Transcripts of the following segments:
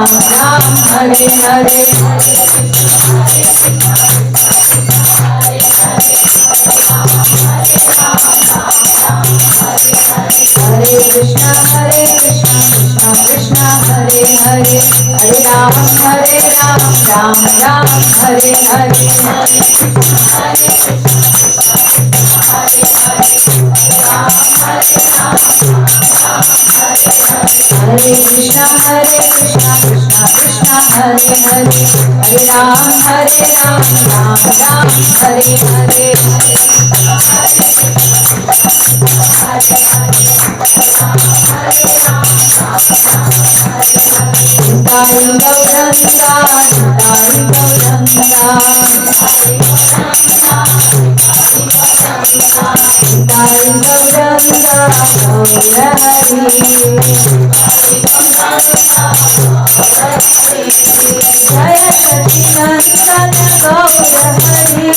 राम हरे हरे हरे कृष्णा कृष्णा कृष्णा हरे हरे हरे राम राम राम हरे हरे हरे कृष्णा कृष्णा कृष्णा हरे हरे हरे राम राम राम हरे हरे निताई गौरंगा निताई गौरंगा निताई गौरंगा गौरहरि जय सच्चिदानंद गौरहरि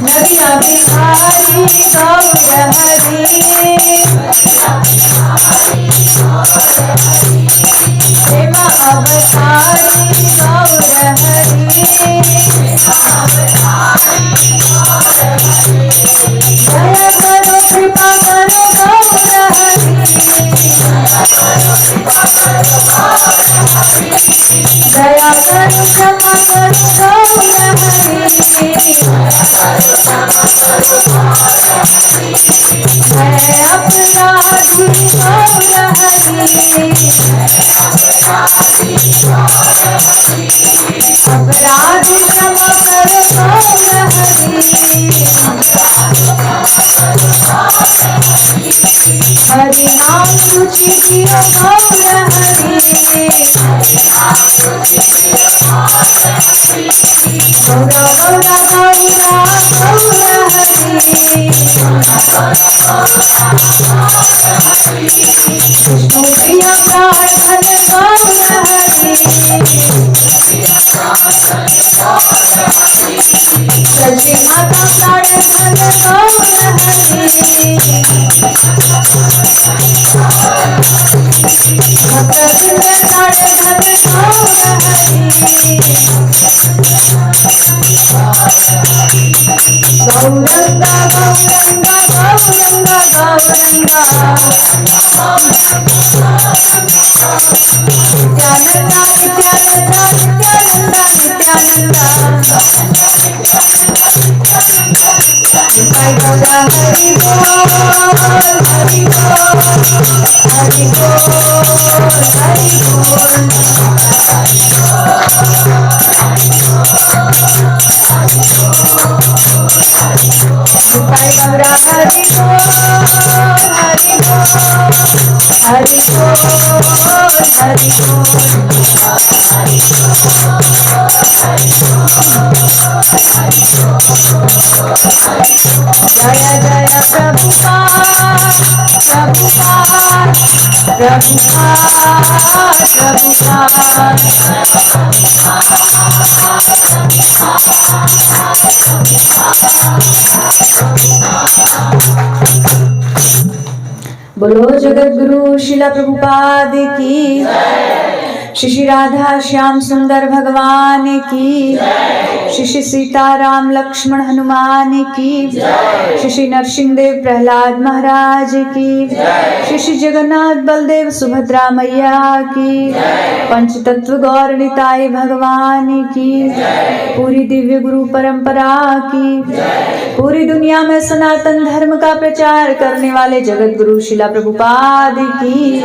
नरिया बिहारी गौरहरि प्रेम अवतारी गौरहरि दया करो कृपा करो गौरहरि दया करो क्षमा करो गौरहरि मैं अपराधी गौरहरि अपराध क्षमा करो गौरहरि हरि नाम रुचि दियो गौरहरि गौरा गौरा गौरा गौरहरि विष्णु प्रिय प्रार्थन गौरहरि सची माता प्रार्थन गौरहरि भक्त वृंद प्रार्थन गौरहरि गौरंगा गौरंगा गौरंगा गौरंगा नित्यानंदा नित्यानंदा नित्यानंदा नित्यानंदा निताई गौरा हरि बोल हरि बोल हरि बोल हरि बोल निताई गौरा हरि बोल हरि बोल हरि बोल हरि बोल जय जय प्रभुपाद प्रभुपाद प्रभुपाद प्रभुपाद बोलो जगत गुरु शिला प्रभुपाद की श्री श्री राधा श्याम सुंदर भगवान की श्री श्री सीताराम लक्ष्मण हनुमान की श्री श्री नरसिंहदेव प्रहलाद महाराज की श्री श्री जगन्नाथ बलदेव सुभद्रा मैया की पंचतत्व गौर निताय भगवान की पूरी दिव्य गुरु परंपरा की पूरी दुनिया में सनातन धर्म का प्रचार करने वाले जगत गुरु शिला प्रभुपाद की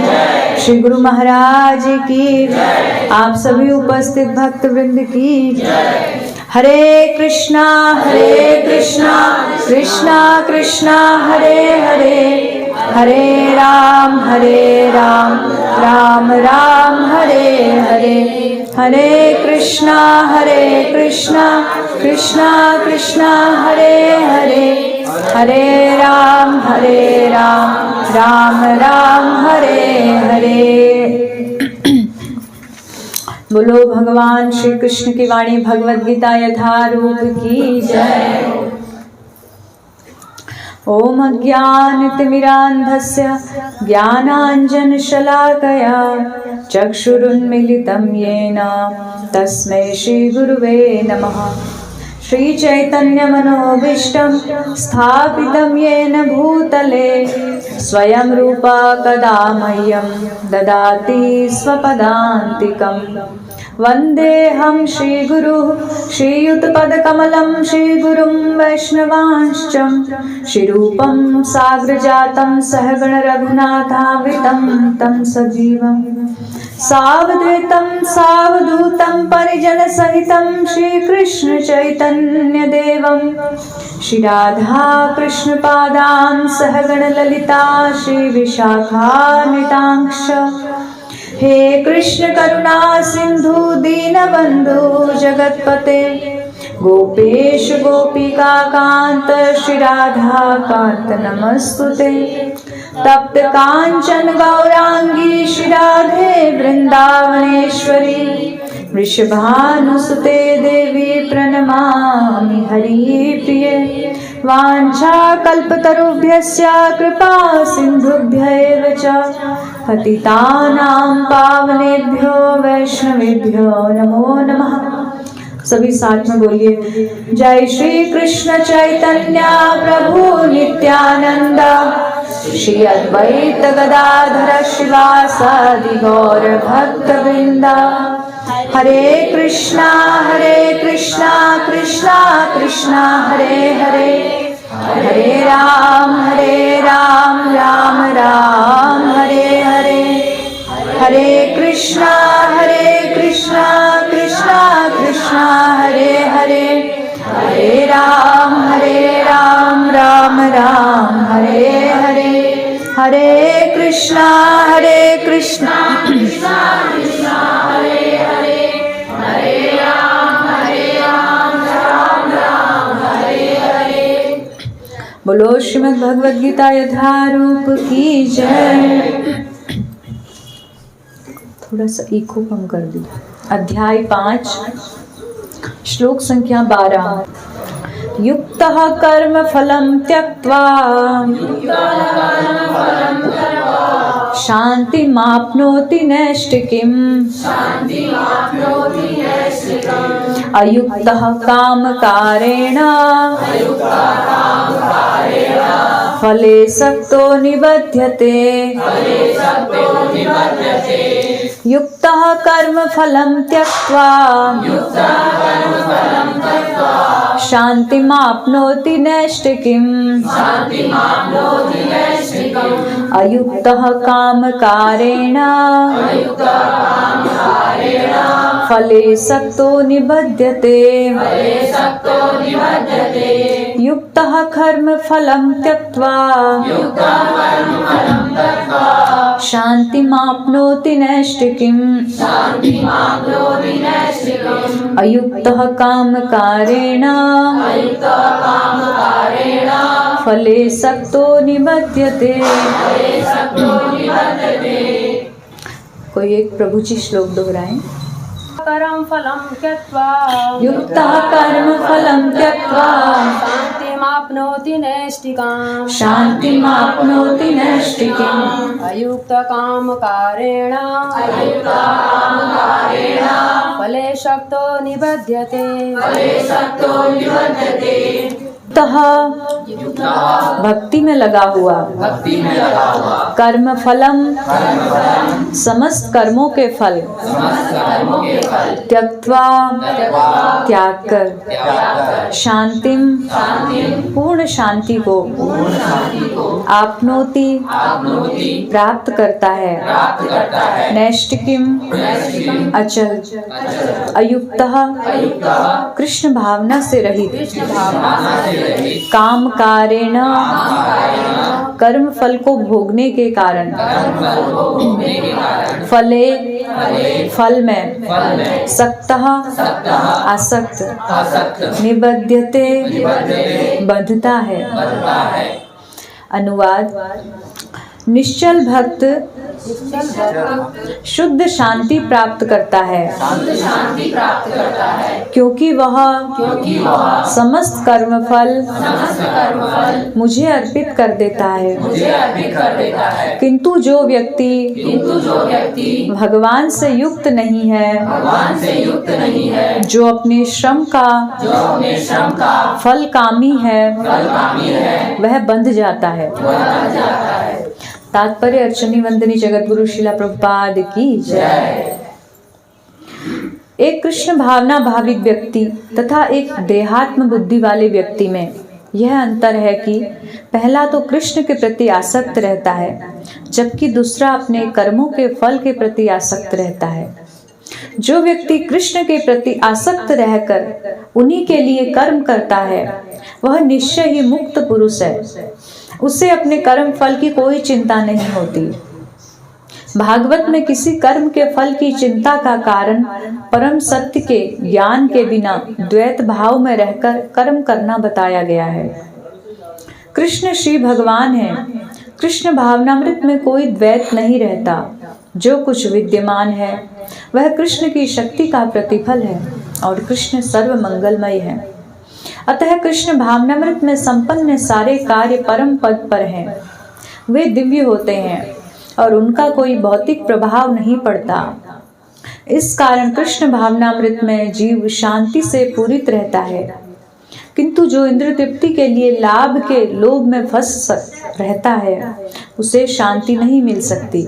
श्री गुरु महाराज की आप सभी उपस्थित भक्त वृंद की हरे कृष्णा कृष्णा कृष्णा हरे हरे हरे राम राम राम हरे हरे हरे कृष्णा कृष्णा कृष्णा हरे हरे हरे राम राम राम हरे हरे। बोलो भगवान श्री कृष्ण की वाणी भगवद गीता यथारूप की जय। ॐ अज्ञानतिमिरान्धस्य ज्ञानाञ्जनशलाकया चक्षुरुन्मीलितं येन तस्मै श्रीगुरुवे नमः। श्रीचैतन्यमनोभीष्टं स्थापितं येन भूतले स्वयं रूपा कदा मह्यं ददाति स्वपदान्तिकम्। वन्देऽहं श्रीगुरुः श्रीयुतपदकमलं श्रीगुरुं वैष्णवांश्च श्रीरूपं साग्रजातं सहगण रघुनाथावृतं तं सजीवं सावधूतं सावधूतं परिजनसहितं श्रीकृष्ण चैतन्यदेवं श्रीराधा कृष्णपादान् सहगण ललिता श्रीविशाखान्वितांश्च। हे कृष्ण करुणा सिंधु दीनबंधु जगतपते गोपेश गोपिका कांत श्री राधा कांत नमस्तुते। तप्त कांचन गौरांगी श्री राधे वृंदावनेश्वरी वृषभानुसुते देवी प्रणमामि हरिप्रिये। वाञ्छाकल्पतरुभ्यश्च कृपा सिन्धुभ्यैव च पतितानां पावनेभ्यो वैष्णवेभ्यो नमो नमः। सभी साथ में बोलिए, जय श्री कृष्ण चैतन्य प्रभु नित्यानंद श्री अद्वैत गदाधर शिवासादि गौर भक्तवृंद। हरे कृष्णा कृष्णा कृष्णा हरे हरे, हरे राम राम राम हरे हरे। हरे कृष्णा कृष्णा कृष्णा हरे हरे, हरे राम राम हरे हरे। हरे कृष्णा कृष्णा कृष्णा हरे हरे, हरे राम राम हरे हरे। बोलो श्रीमद् भगवद गीता यथारूप की जय। थोड़ा सा इको कम कर दी। अध्याय 5 श्लोक संख्या 12। युक्तः कर्म फलं त्यक्त्वा शान्तिमाप्नोति नैष्ठिकीम्। अयुक्तः कामकारेण फले सक्तो निबध्यते। युक्तः कर्म फलं त्यक्त्वा शान्तिमाप्नोति नैष्ठिकीम्। अयुक्तः कामकारेण फले सक्तो निबध्यते। युक्तः कर्म फलं त्यक्त्वा शान्तिमाप्नोति नैष्ठिकीम्। अयुक्तः कामकारेण फले सक्तो निबध्यते। कोई एक प्रभु जी श्लोक दोहराएं। कर्म फलं त्यक्त्वा युक्तः कर्म फलं त्यक्त्वा शान्तिमाप्नोति नैष्ठिकीम्। शान्तिमाप्नोति नैष्ठिकीम्। अयुक्तकामकारेण फले सक्तो निबध्यते। भक्ति में लगा हुआ, कर्म फलम समस्त कर्मों के फल, त्यक्त्वा त्याग कर, शांतिम पूर्ण शांति को, आपनोति प्राप्त करता है, नैष्ठिकीम अचल, अयुक्तः कृष्ण भावना से रहित, काम कारेण कर्म फल को भोगने के कारण, फले फल में, सक्तः आसक्त, निबध्यते बंधता है। अनुवाद, निश्चल भक्त शुद्ध शांति प्राप्त करता है, क्योंकि वह समस्त कर्म फल मुझे अर्पित कर देता है। किंतु जो व्यक्ति भगवान से युक्त नहीं है, जो अपने श्रम का फल कामी है, वह बंध जाता है। तात्पर्य अर्चनी वंदनी जगत गुरु शिला प्रभुपाद की जय। एक कृष्ण भावना भाविक व्यक्ति तथा एक देहात्म बुद्धि वाले व्यक्ति में यह अंतर है कि पहला तो कृष्ण के प्रति आसक्त रहता है, जबकि दूसरा अपने कर्मों के फल के प्रति आसक्त रहता है। जो व्यक्ति कृष्ण के प्रति आसक्त रहकर उन्हीं के लिए कर्म करता है, वह निश्चय ही मुक्त पुरुष है। उसे अपने कर्म फल की कोई चिंता नहीं होती। भागवत में किसी कर्म के फल की चिंता का कारण परम सत्य के ज्ञान के बिना द्वैत भाव में रहकर कर्म करना बताया गया है। कृष्ण श्री भगवान है। कृष्ण भावनामृत में कोई द्वैत नहीं रहता। जो कुछ विद्यमान है वह कृष्ण की शक्ति का प्रतिफल है और कृष्ण सर्व मंगलमय है। अतः कृष्ण भावनामृत में संपन्न सारे कार्य परम पद पर हैं। वे दिव्य होते हैं और उनका कोई भौतिक प्रभाव नहीं पड़ता। इस कारण कृष्ण भावनामृत में जीव शांति से पूरित रहता है। किंतु जो इंद्र तृप्ति के लिए लाभ के लोभ में फंस रहता है, उसे शांति नहीं मिल सकती।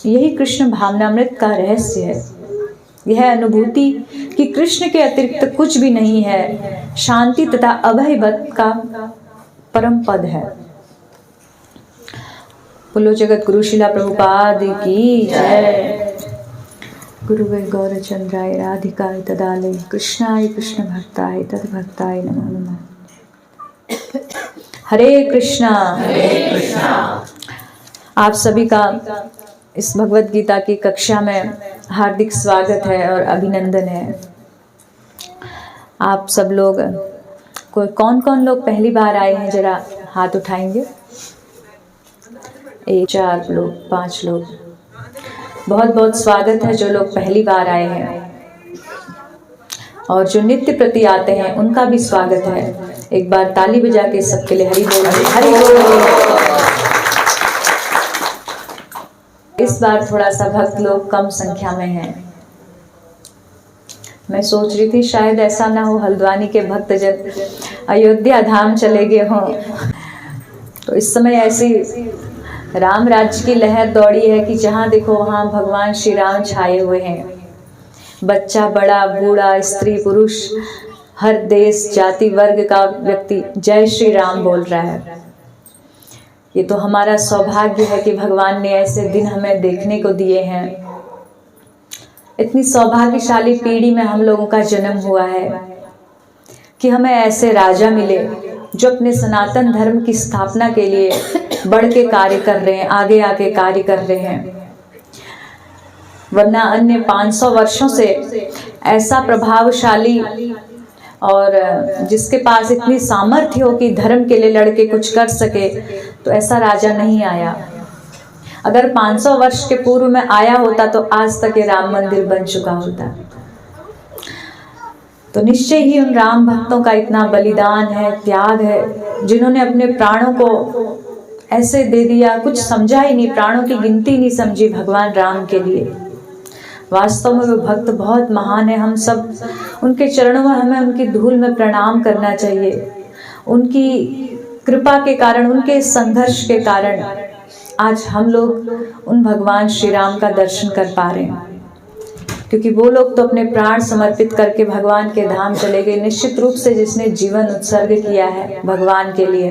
यही कृष्ण भावनामृत का रहस्य है। यह अनुभूति कि कृष्ण के अतिरिक्त कुछ भी नहीं है, शांति तथा अभय बत का परम पद है। बोलो जगत गुरु शिला प्रभुपाद की जय। गुरुवे गौरचंद्राय राधिकाय तदालय कृष्णाय कृष्ण भक्ताय तद भक्ताय नमो नमः। हरे कृष्णा। आप सभी का इस भगवत गीता की कक्षा में हार्दिक स्वागत है और अभिनंदन है। आप सब लोग कौन कौन लोग पहली बार आए हैं, जरा हाथ उठाएंगे। 1 4 लोग, 5 लोग। बहुत बहुत स्वागत है जो लोग पहली बार आए हैं, और जो नित्य प्रति आते हैं उनका भी स्वागत है। एक बार ताली बजा के सबके लिए हरि बोल, हरि बोल। इस बार थोड़ा सा भक्त लोग कम संख्या में हैं। मैं सोच रही थी शायद ऐसा ना हो हल्द्वानी के भक्त जब अयोध्या धाम चले गए हों, तो इस समय ऐसी राम राज्य की लहर दौड़ी है कि जहाँ देखो वहाँ भगवान श्री राम छाए हुए हैं। बच्चा बड़ा बूढ़ा स्त्री पुरुष हर देश जाति वर्ग का व्यक्ति जय श्री राम बोल रहा है। ये तो हमारा सौभाग्य है कि भगवान ने ऐसे दिन हमें देखने को दिए हैं। इतनी सौभाग्यशाली पीढ़ी में हम लोगों का जन्म हुआ है कि हमें ऐसे राजा मिले जो अपने सनातन धर्म की स्थापना के लिए बढ़ के कार्य कर रहे हैं, आगे आके कार्य कर रहे हैं। वरना अन्य 500 वर्षों से ऐसा प्रभावशाली और जिसके पास इतनी सामर्थ्य हो कि धर्म के लिए लड़के कुछ कर सके, तो ऐसा राजा नहीं आया। अगर 500 वर्ष के पूर्व में आया होता तो आज तक ये राम मंदिर बन चुका होता। तो निश्चय ही उन राम भक्तों का इतना बलिदान है, त्याग है, जिन्होंने अपने प्राणों को ऐसे दे दिया, कुछ समझा ही नहीं, प्राणों की गिनती नहीं समझी भगवान राम के लिए। वास्तव में वो भक्त बहुत महान है। हम सब उनके चरणों में, हमें उनकी धूल में प्रणाम करना चाहिए। उनकी कृपा के कारण, उनके संघर्ष के कारण आज हम लोग उन भगवान श्री राम का दर्शन कर पा रहे हैं, क्योंकि वो लोग तो अपने प्राण समर्पित करके भगवान के धाम चले गए। निश्चित रूप से जिसने जीवन उत्सर्ग किया है भगवान के लिए,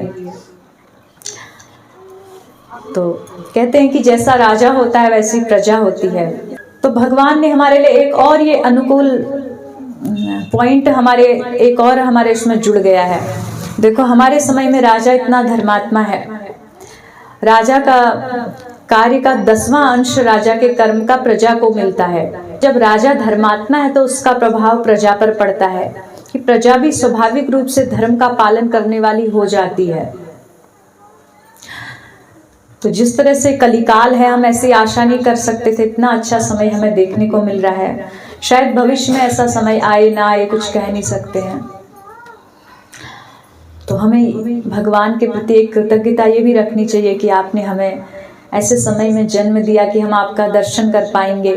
तो कहते हैं कि जैसा राजा होता है वैसी प्रजा होती है। तो भगवान ने हमारे लिए एक और ये अनुकूल पॉइंट हमारे इसमें जुड़ गया है। देखो हमारे समय में राजा इतना धर्मात्मा है, राजा का कार्य का 10वां अंश राजा के कर्म का प्रजा को मिलता है। जब राजा धर्मात्मा है तो उसका प्रभाव प्रजा पर पड़ता है कि प्रजा भी स्वाभाविक रूप से धर्म का पालन करने वाली हो जाती है। तो जिस तरह से कलिकाल है, हम ऐसी आशा नहीं कर सकते थे, इतना अच्छा समय हमें देखने को मिल रहा है। शायद भविष्य में ऐसा समय आए ना आए, कुछ कह नहीं सकते हैं। तो हमें भगवान के प्रति एक कृतज्ञता ये भी रखनी चाहिए कि आपने हमें ऐसे समय में जन्म दिया कि हम आपका दर्शन कर पाएंगे।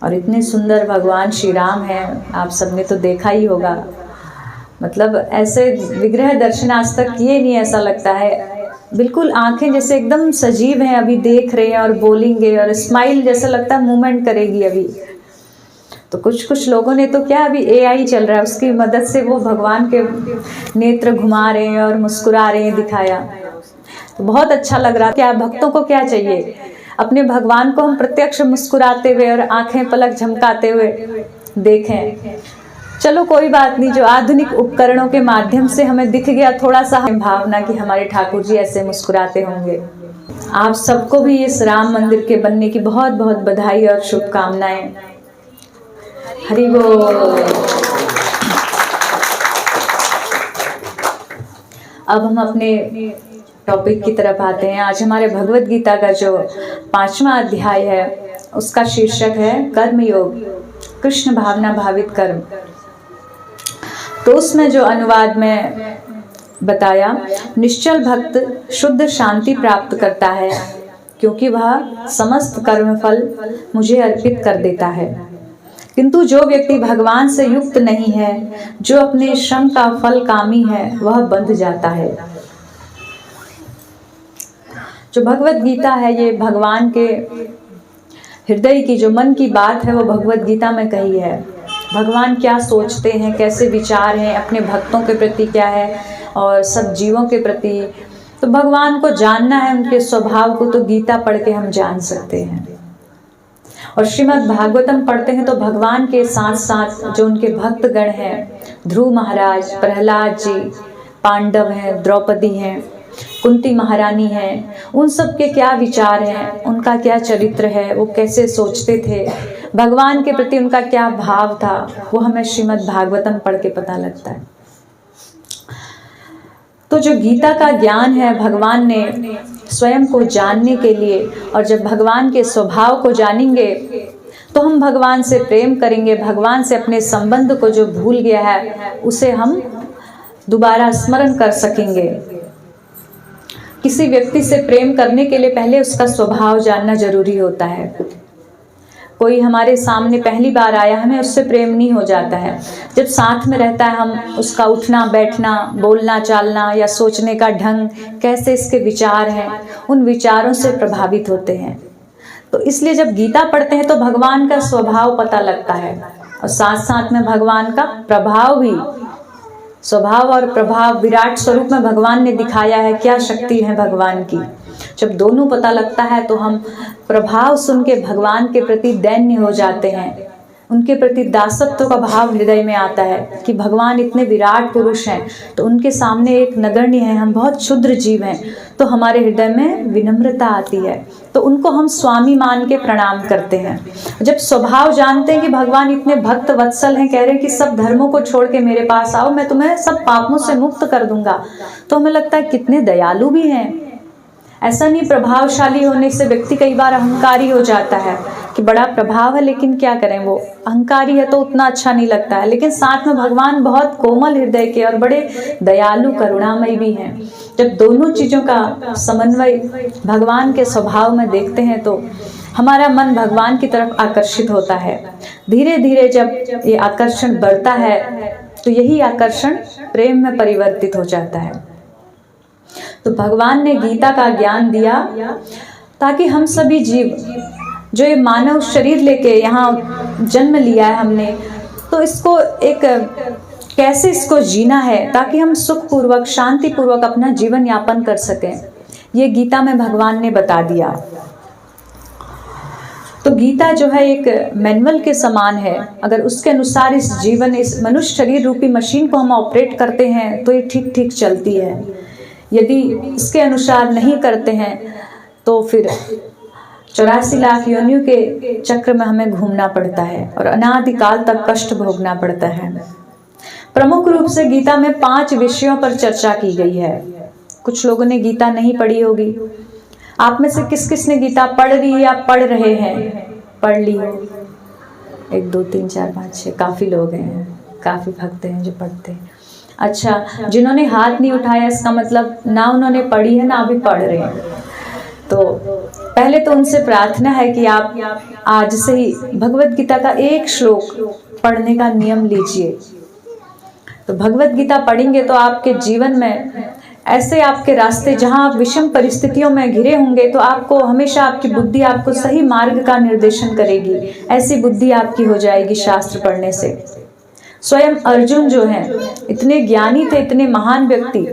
और इतने सुंदर भगवान श्री राम हैं, आप सबने तो देखा ही होगा। मतलब ऐसे विग्रह दर्शन आज तक किए नहीं, ऐसा लगता है। बिल्कुल आंखें जैसे एकदम सजीव हैं, अभी देख रहे हैं और बोलेंगे, और स्माइल जैसे लगता है मूवमेंट करेगी अभी। तो कुछ लोगों ने तो क्या, अभी AI चल रहा है, उसकी मदद से वो भगवान के नेत्र घुमा रहे हैं और मुस्कुरा रहे हैं, दिखाया। तो बहुत अच्छा लग रहा। क्या भक्तों को क्या चाहिए? अपने भगवान को हम प्रत्यक्ष मुस्कुराते हुए और आंखें पलक झमकाते हुए देखें। चलो कोई बात नहीं, जो आधुनिक उपकरणों के माध्यम से हमें दिख गया थोड़ा सा भावना कि हमारे ठाकुर जी ऐसे मुस्कुराते होंगे। आप सबको भी इस राम मंदिर के बनने की बहुत बहुत बधाई और शुभकामनाएं। हरि बोल। अब हम अपने टॉपिक की तरफ आते हैं। आज हमारे भगवत गीता का जो 5वां अध्याय है, उसका शीर्षक है कर्म योग, कृष्ण भावना भावित कर्म। तो उसमें जो अनुवाद में बताया, निश्चल भक्त शुद्ध शांति प्राप्त करता है, क्योंकि वह समस्त कर्म फल मुझे अर्पित कर देता है। किंतु जो व्यक्ति भगवान से युक्त नहीं है, जो अपने श्रम का फल कामी है, वह बंध जाता है। जो भगवत गीता है, ये भगवान के हृदय की, जो मन की बात है, वो भगवत गीता में कही है। भगवान क्या सोचते हैं, कैसे विचार हैं, अपने भक्तों के प्रति क्या है और सब जीवों के प्रति। तो भगवान को जानना है, उनके स्वभाव को तो गीता पढ़ के हम जान सकते हैं। और श्रीमद् भागवतम पढ़ते हैं तो भगवान के साथ साथ जो उनके भक्तगण हैं, ध्रुव महाराज, प्रहलाद जी, पांडव हैं, द्रौपदी हैं, कुंती महारानी हैं, उन सब के क्या विचार हैं, उनका क्या चरित्र है, वो कैसे सोचते थे, भगवान के प्रति उनका क्या भाव था, वो हमें श्रीमद् भागवतम पढ़ के पता लगता है। तो जो गीता का ज्ञान है, भगवान ने स्वयं को जानने के लिए, और जब भगवान के स्वभाव को जानेंगे तो हम भगवान से प्रेम करेंगे। भगवान से अपने संबंध को जो भूल गया है, उसे हम दोबारा स्मरण कर सकेंगे। किसी व्यक्ति से प्रेम करने के लिए पहले उसका स्वभाव जानना जरूरी होता है। कोई हमारे सामने पहली बार आया, हमें उससे प्रेम नहीं हो जाता है। जब साथ में रहता है, हम उसका उठना बैठना, बोलना चालना या सोचने का ढंग, कैसे इसके विचार हैं, उन विचारों से प्रभावित होते हैं। तो इसलिए जब गीता पढ़ते हैं तो भगवान का स्वभाव पता लगता है, और साथ साथ में भगवान का प्रभाव भी। स्वभाव और प्रभाव विराट स्वरूप में भगवान ने दिखाया है, क्या शक्ति है भगवान की। जब दोनों पता लगता है तो हम प्रभाव सुन के भगवान के प्रति दैन्य हो जाते हैं, उनके प्रति दासत्व का भाव हृदय में आता है कि भगवान इतने विराट पुरुष हैं, तो उनके सामने एक नगण्य है, हम बहुत क्षुद्र जीव हैं। तो हमारे हृदय में विनम्रता आती है, तो उनको हम स्वामी मान के प्रणाम करते हैं। जब स्वभाव जानते हैं कि भगवान इतने भक्त वत्सल हैं, कह रहे हैं कि सब धर्मों को छोड़ के मेरे पास आओ, मैं तुम्हें सब पापों से मुक्त कर दूंगा, तो हमें लगता है कितने दयालु भी हैं। ऐसा नहीं, प्रभावशाली होने से व्यक्ति कई बार अहंकारी हो जाता है कि बड़ा प्रभाव है, लेकिन क्या करें, वो अहंकारी है तो उतना अच्छा नहीं लगता है। लेकिन साथ में भगवान बहुत कोमल हृदय के और बड़े दयालु करुणामयी भी हैं। जब दोनों चीज़ों का समन्वय भगवान के स्वभाव में देखते हैं तो हमारा मन भगवान की तरफ आकर्षित होता है। धीरे धीरे जब ये आकर्षण बढ़ता है तो यही आकर्षण प्रेम में परिवर्तित हो जाता है। तो भगवान ने गीता का ज्ञान दिया ताकि हम सभी जीव, जो ये मानव शरीर लेके यहाँ जन्म लिया है हमने, तो इसको एक कैसे इसको जीना है ताकि हम सुखपूर्वक शांतिपूर्वक अपना जीवन यापन कर सकें, ये गीता में भगवान ने बता दिया। तो गीता जो है एक मैनुअल के समान है। अगर उसके अनुसार इस जीवन, इस मनुष्य शरीर रूपी मशीन को हम ऑपरेट करते हैं तो ये ठीक ठीक चलती है। यदि इसके अनुसार नहीं करते हैं तो फिर 84 लाख योनियों के चक्र में हमें घूमना पड़ता है और अनादिकाल तक कष्ट भोगना पड़ता है। प्रमुख रूप से गीता में 5 विषयों पर चर्चा की गई है। कुछ लोगों ने गीता नहीं पढ़ी होगी, आप में से किस किस ने गीता पढ़ ली या पढ़ रहे हैं? पढ़ ली हो? 1 2 3 4 5 6, काफ़ी लोग हैं, काफ़ी भक्त हैं जो पढ़ते हैं। अच्छा, जिन्होंने हाथ नहीं उठाया इसका मतलब ना उन्होंने पढ़ी है ना अभी पढ़ रहे हैं। तो पहले तो उनसे प्रार्थना है कि आप आज से ही भगवत गीता का एक श्लोक पढ़ने का नियम लीजिए। तो भगवत गीता पढ़ेंगे तो आपके जीवन में ऐसे आपके रास्ते, जहां आप विषम परिस्थितियों में घिरे होंगे, तो आपको हमेशा आपकी बुद्धि आपको सही मार्ग का निर्देशन करेगी। ऐसी बुद्धि आपकी हो जाएगी शास्त्र पढ़ने से। स्वयं अर्जुन जो हैं, इतने ज्ञानी थे, इतने महान व्यक्ति,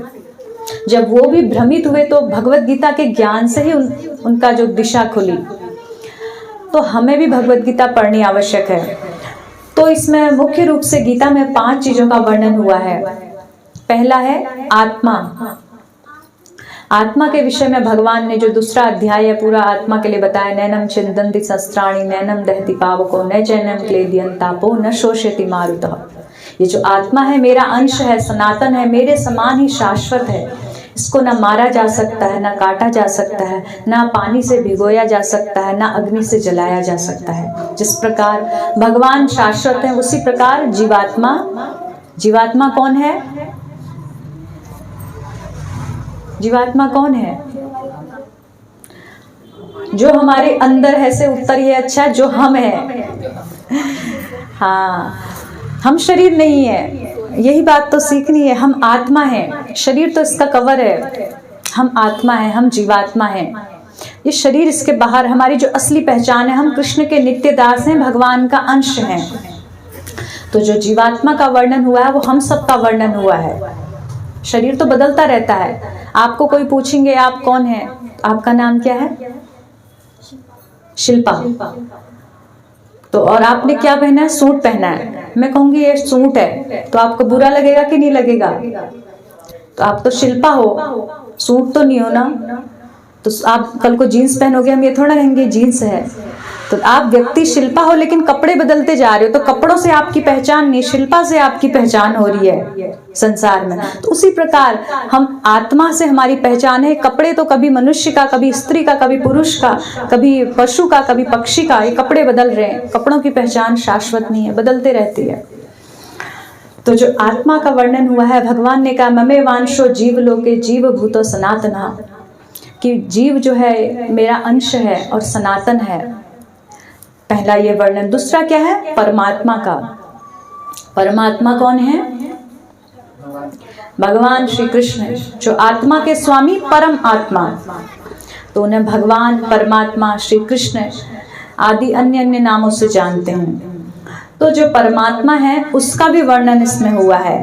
जब वो भी भ्रमित हुए तो भगवत गीता के ज्ञान से ही उनका जो दिशा खुली। तो हमें भी भगवत गीता पढ़नी आवश्यक है। तो इसमें मुख्य रूप से गीता में 5 चीजों का वर्णन हुआ है। पहला है आत्मा। आत्मा के विषय में भगवान ने जो दूसरा अध्याय है पूरा आत्मा के लिए बताया। नैनम छिन्दन्ति शस्त्राणि नैनम दहति पावको न चैनम क्लेदियं तापो न शोषयति मारुतः। ये जो आत्मा है मेरा अंश है, सनातन है, मेरे समान ही शाश्वत है। इसको ना मारा जा सकता है, ना काटा जा सकता है, ना पानी से भिगोया जा सकता है, ना अग्नि से जलाया जा सकता है। जिस प्रकार भगवान शाश्वत है उसी प्रकार जीवात्मा। जीवात्मा कौन है? जीवात्मा कौन है? जो हमारे अंदर है से उत्तर ये अच्छा, जो हम है। हाँ, हम शरीर नहीं है, यही बात तो सीखनी है। हम आत्मा है, शरीर तो इसका कवर है। हम आत्मा है, हम जीवात्मा है। ये शरीर इसके बाहर, हमारी जो असली पहचान है, हम कृष्ण के नित्य दास हैं, भगवान का अंश हैं। तो जो जीवात्मा का वर्णन हुआ है वो हम सब का वर्णन हुआ है। शरीर तो बदलता रहता है। आपको कोई पूछेंगे आप कौन है, आपका नाम क्या है? शिल्पा। तो और आपने क्या पहना है? सूट पहना है। मैं कहूंगी ये सूट है, तो आपको बुरा लगेगा कि नहीं लगेगा? तो आप तो शिल्पा हो, सूट तो नहीं हो ना। तो आप कल को जीन्स पहनोगे, हम ये थोड़ा कहेंगे जीन्स है। तो आप व्यक्ति शिल्पा हो लेकिन कपड़े बदलते जा रहे हो। तो कपड़ों से आपकी पहचान नहीं, शिल्पा से आपकी पहचान हो रही है संसार में। तो उसी प्रकार हम आत्मा से हमारी पहचान है। कपड़े तो कभी मनुष्य का, कभी स्त्री का, कभी पुरुष का, कभी पशु का, कभी पक्षी का, ये कपड़े बदल रहे हैं। कपड़ों की पहचान शाश्वत नहीं है, बदलते रहती है। तो जो आत्मा का वर्णन हुआ है, भगवान ने कहा ममे वांशो जीव लोके जीव भूतो सनातना, कि जीव जो है मेरा अंश है और सनातन है। पहला ये वर्णन। दूसरा क्या है? परमात्मा का। परमात्मा कौन है? भगवान श्री कृष्ण, जो आत्मा के स्वामी, परम आत्मा। तो उन्हें भगवान, परमात्मा, श्री कृष्ण आदि अन्य अन्य नामों से जानते हैं। तो जो परमात्मा है उसका भी वर्णन इसमें हुआ है।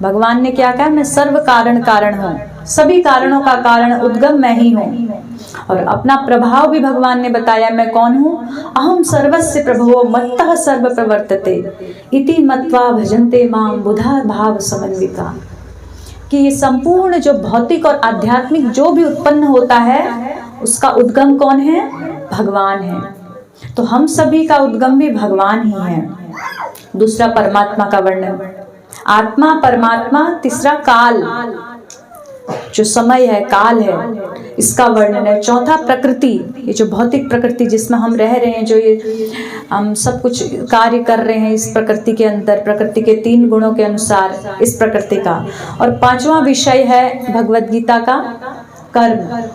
भगवान ने क्या कहा? मैं सर्व कारण कारण हूँ, सभी कारणों का कारण उद्गम मैं ही हूँ। और अपना प्रभाव भी भगवान ने बताया, मैं कौन हूँ? अहम सर्वस्य प्रभवो मत्तः सर्व प्रवर्तते इति मत्वा भजन्ते माम बुधा भाव समन्विता। कि ये संपूर्ण जो भौतिक और आध्यात्मिक जो भी उत्पन्न होता है उसका उद्गम कौन है? भगवान है। तो हम सभी का उद्गम भी भगवान ही है। दूसरा परमात्मा का वर्णन। आत्मा, परमात्मा। तीसरा काल, जो समय है, काल है, इसका वर्णन है। चौथा प्रकृति, ये जो भौतिक प्रकृति जिसमें हम रह रहे हैं, जो ये हम सब कुछ कार्य कर रहे हैं इस प्रकृति के अंदर, प्रकृति के 3 गुणों के अनुसार इस प्रकृति का। और 5वां विषय है भगवत गीता का कर्म।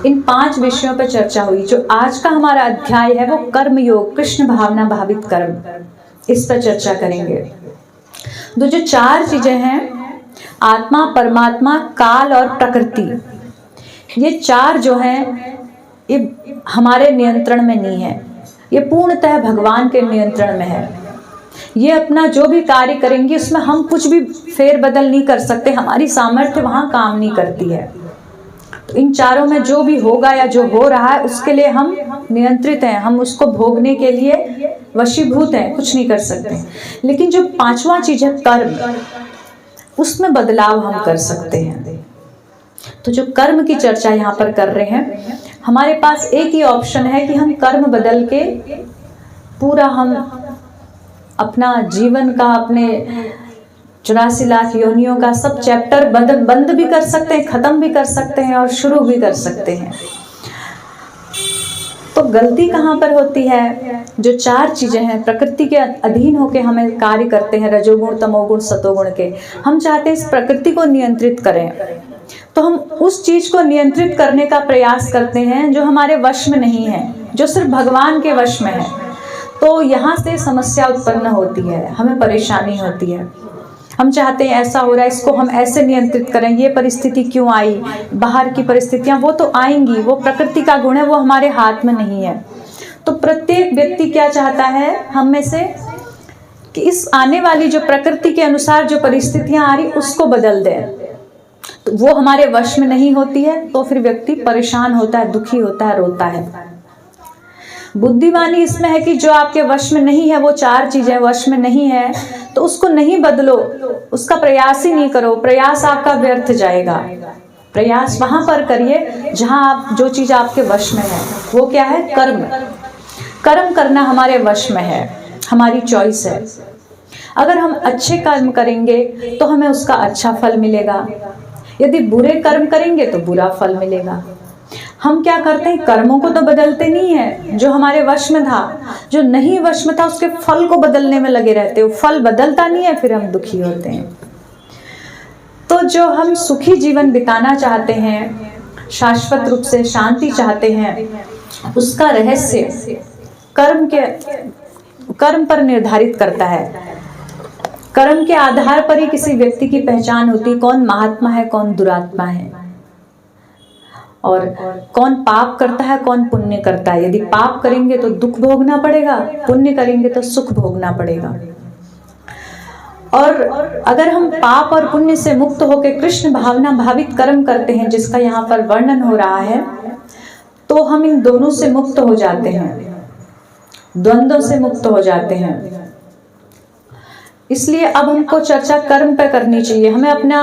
इन 5 विषयों पर चर्चा हुई। जो आज का हमारा अध्याय है वो कर्म योग, कृष्ण भावना भावित कर्म, इस पर चर्चा करेंगे। तो जो 4 चीजें हैं, आत्मा, परमात्मा, काल और प्रकृति, ये 4 जो हैं ये हमारे नियंत्रण में नहीं है। ये पूर्णतः भगवान के नियंत्रण में है। ये अपना जो भी कार्य करेंगे उसमें हम कुछ भी फेरबदल नहीं कर सकते। हमारी सामर्थ्य वहां काम नहीं करती है। तो इन 4 में जो भी होगा या जो हो रहा है उसके लिए हम नियंत्रित हैं, हम उसको भोगने के लिए वशीभूत हैं, कुछ नहीं कर सकते। लेकिन जो 5वां चीज है कर्म, उसमें बदलाव हम कर सकते हैं। तो जो कर्म की चर्चा यहाँ पर कर रहे हैं, हमारे पास एक ही ऑप्शन है कि हम कर्म बदल के पूरा हम अपना जीवन का, अपने 84 लाख योनियों का सब चैप्टर बंद भी कर सकते हैं, खत्म भी कर सकते हैं और शुरू भी कर सकते हैं। तो गलती कहाँ पर होती है? जो 4 चीजें हैं प्रकृति के अधीन होके हमें कार्य करते हैं, रजोगुण, तमोगुण, सतोगुण के। हम चाहते हैं इस प्रकृति को नियंत्रित करें, तो हम उस चीज को नियंत्रित करने का प्रयास करते हैं जो हमारे वश में नहीं है, जो सिर्फ भगवान के वश में है। तो यहाँ से समस्या उत्पन्न होती है, हमें परेशानी होती है। हम चाहते हैं ऐसा हो रहा है, इसको हम ऐसे नियंत्रित करें, ये परिस्थिति क्यों आई, बाहर की परिस्थितियां वो तो आएंगी, वो प्रकृति का गुण है, वो हमारे हाथ में नहीं है। तो प्रत्येक व्यक्ति क्या चाहता है हम में से कि इस आने वाली जो प्रकृति के अनुसार जो परिस्थितियां आ रही उसको बदल दें। तो वो हमारे वश में नहीं होती है, तो फिर व्यक्ति परेशान होता है, दुखी होता है, रोता है। बुद्धिमानी इसमें है कि जो आपके वश में नहीं है, वो 4 चीजें वश में नहीं है, तो उसको नहीं बदलो, उसका प्रयास ही नहीं करो, प्रयास आपका व्यर्थ जाएगा। प्रयास वहां पर करिए जहां आप जो चीज आपके वश में है। वो क्या है? कर्म। कर्म करना हमारे वश में है, हमारी चॉइस है। अगर हम अच्छे कर्म करेंगे तो हमें उसका अच्छा फल मिलेगा, यदि बुरे कर्म करेंगे तो बुरा फल मिलेगा। हम क्या करते हैं? कर्मों को तो बदलते नहीं है, जो हमारे वश में था, जो नहीं वश में था उसके फल को बदलने में लगे रहते हो। फल बदलता नहीं है, फिर हम दुखी होते हैं। तो जो हम सुखी जीवन बिताना चाहते हैं, शाश्वत रूप से शांति चाहते हैं, उसका रहस्य कर्म पर निर्धारित करता है। कर्म के आधार पर ही किसी व्यक्ति की पहचान होती है, कौन महात्मा है, कौन दुरात्मा है, और कौन पाप करता है, कौन पुण्य करता है। यदि पाप करेंगे तो दुख भोगना पड़ेगा, पुण्य करेंगे तो सुख भोगना पड़ेगा। और अगर हम पाप और पुण्य से मुक्त होकर कृष्ण भावना भावित कर्म करते हैं, जिसका यहाँ पर वर्णन हो रहा है, तो हम इन दोनों से मुक्त हो जाते हैं, द्वंद्वों से मुक्त हो जाते हैं। इसलिए अब हमको चर्चा कर्म पे करनी चाहिए, हमें अपना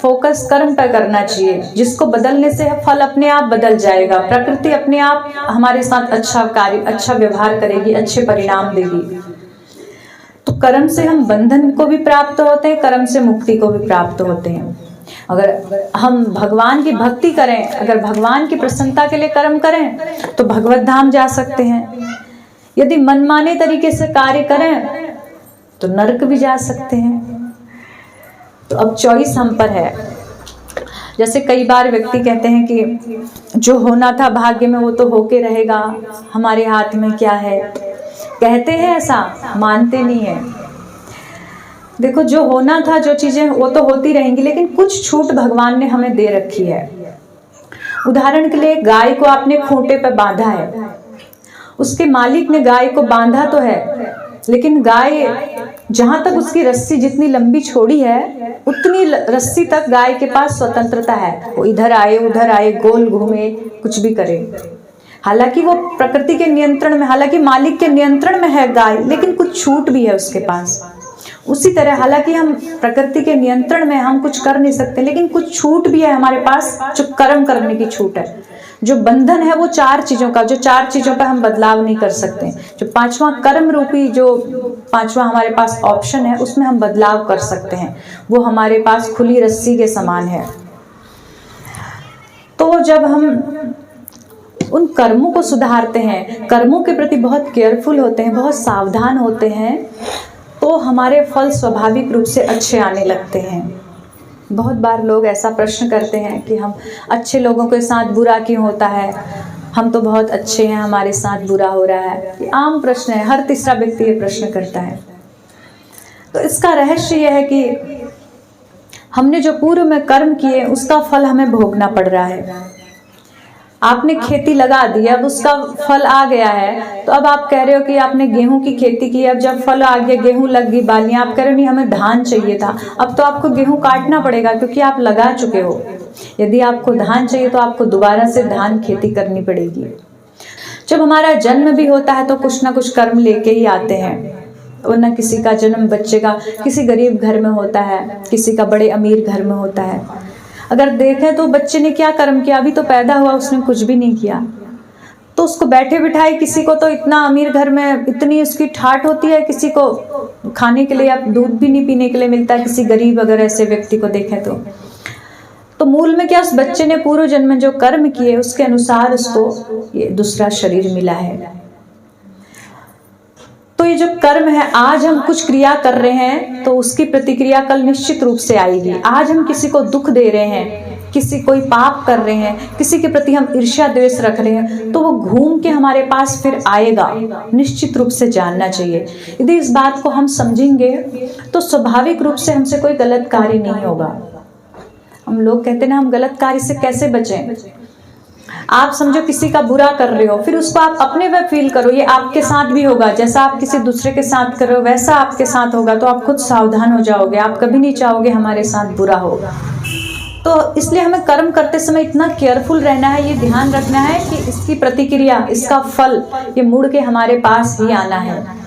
फोकस कर्म पे करना चाहिए, जिसको बदलने से फल अपने आप बदल जाएगा। प्रकृति अपने आप हमारे साथ अच्छा कार्य, अच्छा व्यवहार करेगी, अच्छे परिणाम देगी। तो कर्म से हम बंधन को भी प्राप्त होते हैं, कर्म से मुक्ति को भी प्राप्त होते हैं। अगर हम भगवान की भक्ति करें, अगर भगवान की प्रसन्नता के लिए कर्म करें, तो भगवत धाम जा सकते हैं। यदि मनमाने तरीके से कार्य करें तो नरक भी जा सकते हैं। तो अब चॉइस हम पर है। जैसे कई बार व्यक्ति कहते हैं कि जो होना था भाग्य में वो तो होके रहेगा, हमारे हाथ में क्या है। कहते हैं ऐसा, मानते नहीं है। देखो, जो होना था, जो चीजें वो तो होती रहेंगी, लेकिन कुछ छूट भगवान ने हमें दे रखी है। उदाहरण के लिए, गाय को आपने खूंटे पर बांधा है, उसके मालिक ने गाय को बांधा तो है, लेकिन गाय जहां तक उसकी रस्सी जितनी लंबी छोड़ी है, उतनी रस्सी तक गाय के पास स्वतंत्रता है। वो इधर आए, उधर आए, गोल घूमे, कुछ भी करे। हालांकि वो प्रकृति के नियंत्रण में, हालांकि मालिक के नियंत्रण में है गाय, लेकिन कुछ छूट भी है उसके पास। उसी तरह हालांकि हम प्रकृति के नियंत्रण में, हम कुछ कर नहीं सकते, लेकिन कुछ छूट भी है हमारे पास, जो कर्म करने की छूट है। जो बंधन है वो 4 चीजों का, जो 4 चीजों पर हम बदलाव नहीं कर सकते। जो 5वां कर्म रूपी, जो 5वां हमारे पास ऑप्शन है, उसमें हम बदलाव कर सकते हैं। वो हमारे पास खुली रस्सी के समान है। तो जब हम उन कर्मों को सुधारते हैं, कर्मों के प्रति बहुत केयरफुल होते हैं, बहुत सावधान होते हैं, तो हमारे फल स्वाभाविक रूप से अच्छे आने लगते हैं। बहुत बार लोग ऐसा प्रश्न करते हैं कि हम अच्छे लोगों के साथ बुरा क्यों होता है, हम तो बहुत अच्छे हैं, हमारे साथ बुरा हो रहा है। ये आम प्रश्न है, हर तीसरा व्यक्ति ये प्रश्न करता है। तो इसका रहस्य यह है कि हमने जो पूर्व में कर्म किए, उसका फल हमें भोगना पड़ रहा है। आपने खेती लगा दी, अब उसका फल आ गया है, तो अब आप कह रहे हो कि आपने गेहूं की खेती की, अब जब फल आ गया, गेहूं लग गई, बालियां, आप कह रहे हो नहीं हमें धान चाहिए था। अब तो आपको गेहूं काटना पड़ेगा, क्योंकि आप लगा चुके हो। यदि आपको धान चाहिए तो आपको दोबारा से धान खेती करनी पड़ेगी। जब हमारा जन्म भी होता है तो कुछ ना कुछ कर्म लेके ही आते हैं, वरना किसी का जन्म बच्चे का किसी गरीब घर में होता है, किसी का बड़े अमीर घर में होता है। अगर देखें तो बच्चे ने क्या कर्म किया, अभी तो पैदा हुआ, उसने कुछ भी नहीं किया। तो उसको बैठे बिठाए, किसी को तो इतना अमीर घर में इतनी उसकी ठाठ होती है, किसी को खाने के लिए अब दूध भी नहीं पीने के लिए मिलता है, किसी गरीब अगर ऐसे व्यक्ति को देखें तो मूल में क्या, उस बच्चे ने पूर्व जन्म में जो कर्म किए उसके अनुसार उसको ये दूसरा शरीर मिला है। तो ये जो कर्म है, आज हम कुछ क्रिया कर रहे हैं तो उसकी प्रतिक्रिया कल निश्चित रूप से आएगी। आज हम किसी को दुख दे रहे हैं, किसी कोई पाप कर रहे हैं, किसी के प्रति हम ईर्ष्या द्वेष रख रहे हैं, तो वो घूम के हमारे पास फिर आएगा, निश्चित रूप से जानना चाहिए। यदि इस बात को हम समझेंगे तो स्वाभाविक रूप से हमसे कोई गलत कार्य नहीं होगा। हम लोग कहते हैं ना, हम गलत कार्य से कैसे बचें। आप समझो किसी का बुरा कर रहे हो, फिर उसको आप अपने में फील करो, ये आपके साथ भी होगा, जैसा आप किसी दूसरे के साथ कर रहे हो वैसा आपके साथ होगा, तो आप खुद सावधान हो जाओगे, आप कभी नहीं चाहोगे हमारे साथ बुरा होगा। तो इसलिए हमें कर्म करते समय इतना केयरफुल रहना है, ये ध्यान रखना है कि इसकी प्रतिक्रिया, इसका फल ये मुड़ के हमारे पास ही आना है।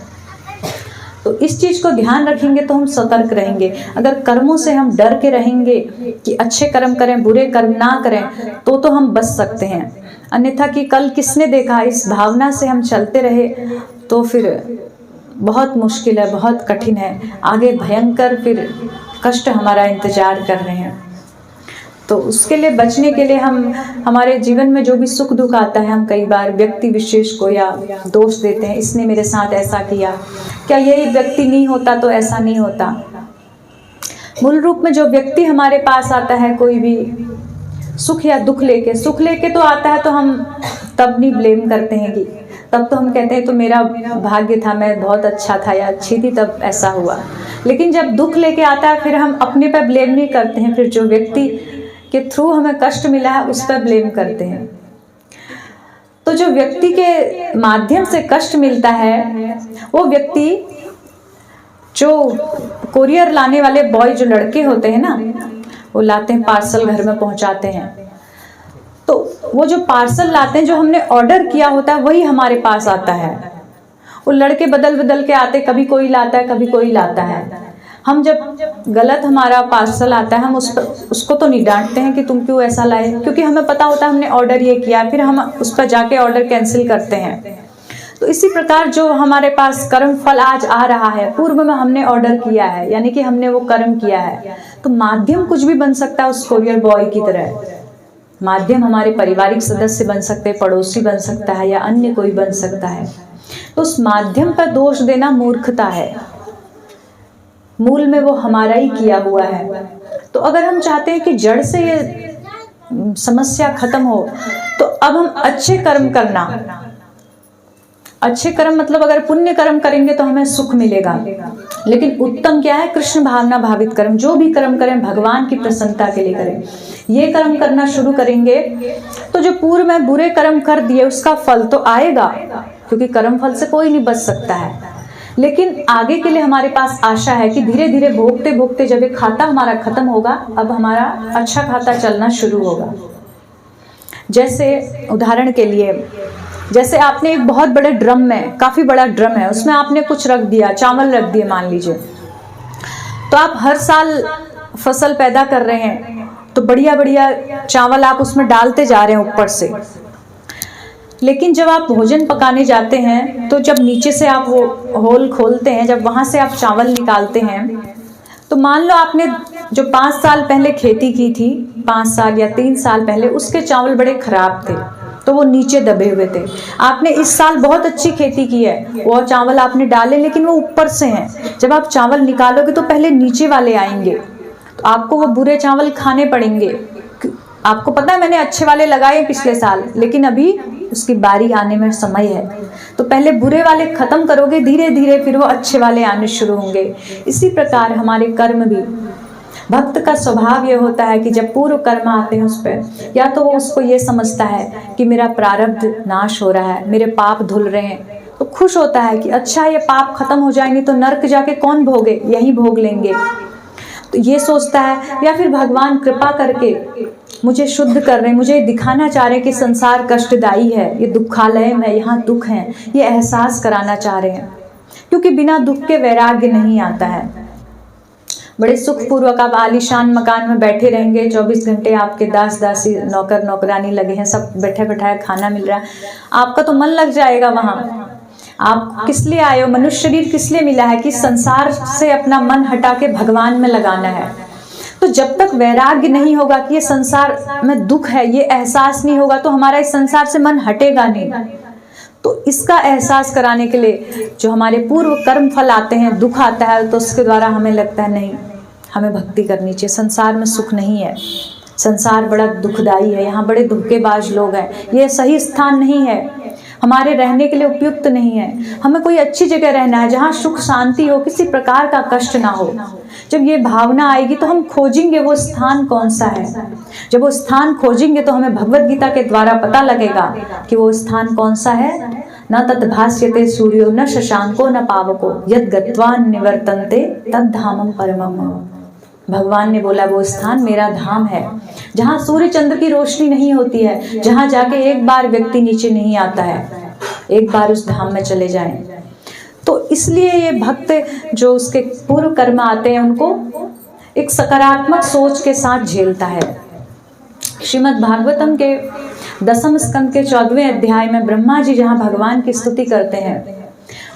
तो इस चीज को ध्यान रखेंगे तो हम सतर्क रहेंगे। अगर कर्मों से हम डर के रहेंगे कि अच्छे कर्म करें बुरे कर्म ना करें तो हम बच सकते हैं, अन्यथा कि कल किसने देखा, इस भावना से हम चलते रहे तो फिर बहुत मुश्किल है, बहुत कठिन है, आगे भयंकर फिर कष्ट हमारा इंतजार कर रहे हैं। तो उसके लिए बचने के लिए हम हमारे जीवन में जो भी सुख दुख आता है, हम कई बार व्यक्ति विशेष को या दोष देते हैं, इसने मेरे साथ ऐसा किया, क्या यही व्यक्ति नहीं होता तो ऐसा नहीं होता। मूल रूप में जो व्यक्ति हमारे पास आता है, कोई भी सुख या दुख लेके तो आता है, तो हम तब नहीं ब्लेम करते हैं कि तब तो हम कहते हैं तो मेरा भाग्य था, मैं बहुत अच्छा था या अच्छी थी तब ऐसा हुआ। लेकिन जब दुख लेके आता है फिर हम अपने पर ब्लेम नहीं करते हैं, फिर जो व्यक्ति के थ्रू हमें कष्ट मिला है उस पर ब्लेम करते हैं। तो जो व्यक्ति के माध्यम से कष्ट मिलता है, वो व्यक्ति जो कोरियर लाने वाले बॉय, जो लड़के होते हैं ना, वो लाते हैं पार्सल घर में पहुंचाते हैं, तो वो जो पार्सल लाते हैं, जो हमने ऑर्डर किया होता है वही हमारे पास आता है। वो लड़के बदल बदल के आते, कभी कोई लाता है कभी कोई लाता है। हम जब गलत हमारा पार्सल आता है, हम उसको तो नहीं डांटते हैं कि तुम क्यों ऐसा लाए, क्योंकि हमें पता होता है हमने ऑर्डर ये किया, फिर हम उस पर जाके ऑर्डर कैंसिल करते हैं। तो इसी प्रकार जो हमारे पास कर्म फल आज आ रहा है, पूर्व में हमने ऑर्डर किया है, यानी कि हमने वो कर्म किया है, तो माध्यम कुछ भी बन सकता है उस कोरियर बॉय की तरह। माध्यम हमारे पारिवारिक सदस्य बन सकते हैं, पड़ोसी बन सकता है या अन्य कोई बन सकता है। तो उस माध्यम पर दोष देना मूर्खता है, मूल में वो हमारा ही किया हुआ है। तो अगर हम चाहते हैं कि जड़ से ये समस्या खत्म हो, तो अब हम अच्छे कर्म करना, अच्छे कर्म मतलब अगर पुण्य कर्म करेंगे तो हमें सुख मिलेगा, लेकिन उत्तम क्या है, कृष्ण भावना भावित कर्म। जो भी कर्म करें भगवान की प्रसन्नता के लिए करें। ये कर्म करना शुरू करेंगे तो जो पूर्व में बुरे कर्म कर दिए उसका फल तो आएगा, क्योंकि कर्म फल से कोई नहीं बच सकता है। लेकिन आगे के लिए हमारे पास आशा है कि धीरे धीरे भोगते भोगते जब ये खाता हमारा खत्म होगा, अब हमारा अच्छा खाता चलना शुरू होगा। जैसे उदाहरण के लिए, जैसे आपने एक बहुत बड़े ड्रम में, काफी बड़ा ड्रम है, उसमें आपने कुछ रख दिया, चावल रख दिए मान लीजिए, तो आप हर साल फसल पैदा कर रहे हैं, तो बढ़िया बढ़िया चावल आप उसमें डालते जा रहे हैं ऊपर से। लेकिन जब आप भोजन पकाने जाते हैं तो जब नीचे से आप वो होल खोलते हैं, जब वहां से आप चावल निकालते हैं, तो मान लो आपने जो 5 साल पहले खेती की थी, 5 साल या 3 साल पहले, उसके चावल बड़े खराब थे तो वो नीचे दबे हुए थे। आपने इस साल बहुत अच्छी खेती की है, वो चावल आपने डाले लेकिन वो ऊपर से हैं। जब आप चावल निकालोगे तो पहले नीचे वाले आएंगे, तो आपको वो बुरे चावल खाने पड़ेंगे। आपको पता है मैंने अच्छे वाले लगाए पिछले साल, लेकिन अभी उसकी बारी आने में समय है, तो पहले बुरे वाले खत्म करोगे, धीरे धीरे फिर वो अच्छे वाले आने शुरू होंगे। इसी प्रकार हमारे कर्म भी, भक्त का स्वभाव ये होता है कि जब पूर्व कर्म आते हैं उस पर, या तो वो उसको ये समझता है कि मेरा प्रारब्ध नाश हो रहा है, मेरे पाप धुल रहे हैं, तो खुश होता है कि अच्छा ये पाप खत्म हो जाएंगे तो नर्क जाके कौन भोगे, यही भोग लेंगे, तो ये सोचता है। या फिर भगवान कृपा करके मुझे शुद्ध कर रहे हैं, मुझे दिखाना चाह रहे हैं कि संसार कष्टदायी है, ये दुखालय है, यहाँ दुख है, ये एहसास कराना चाह रहे हैं, क्योंकि बिना दुख के वैराग्य नहीं आता है। बड़े सुखपूर्वक आप आलीशान मकान में बैठे रहेंगे, 24 घंटे आपके दास दासी नौकर नौकरानी लगे हैं, सब बैठे बैठाए खाना मिल रहा है, आपका तो मन लग जाएगा वहाँ। आप किस लिए आए हो, मनुष्य शरीर किस लिए मिला है कि संसार से अपना मन हटा के भगवान में लगाना है। तो जब तक वैराग्य नहीं होगा कि ये संसार में दुख है, ये एहसास नहीं होगा तो हमारा इस संसार से मन हटेगा नहीं। तो इसका एहसास कराने के लिए जो हमारे पूर्व कर्म फल आते हैं, दुख आता है, तो उसके द्वारा हमें लगता है नहीं, हमें भक्ति करनी चाहिए। संसार में सुख नहीं है, संसार बड़ा दुखदाई है, यहाँ बड़े धोखेबाज लोग हैं, ये सही स्थान नहीं है, हमारे रहने के लिए उपयुक्त नहीं है। हमें कोई अच्छी जगह रहना है जहाँ सुख शांति हो, किसी प्रकार का कष्ट ना हो। जब ये भावना आएगी तो हम खोजेंगे वो स्थान कौन सा है। जब वो स्थान खोजेंगे तो हमें भगवत गीता के द्वारा पता लगेगा कि वो स्थान कौन सा है। न तद्भास्यते सूर्यो न शशांको न पावको यद गत्वा निवर्तन्ते तद धामम परमम। भगवान ने बोला वो स्थान मेरा धाम है जहाँ सूर्य चंद्र की रोशनी नहीं होती है, जहाँ जाके एक बार व्यक्ति नीचे नहीं आता है, एक बार उस धाम में चले जाएं। तो इसलिए ये भक्त जो उसके पूर्व कर्म आते हैं उनको एक सकारात्मक सोच के साथ झेलता है। श्रीमद् भागवतम के 10वें स्कंद के 14वें अध्याय में ब्रह्मा जी जहाँ भगवान की स्तुति करते हैं,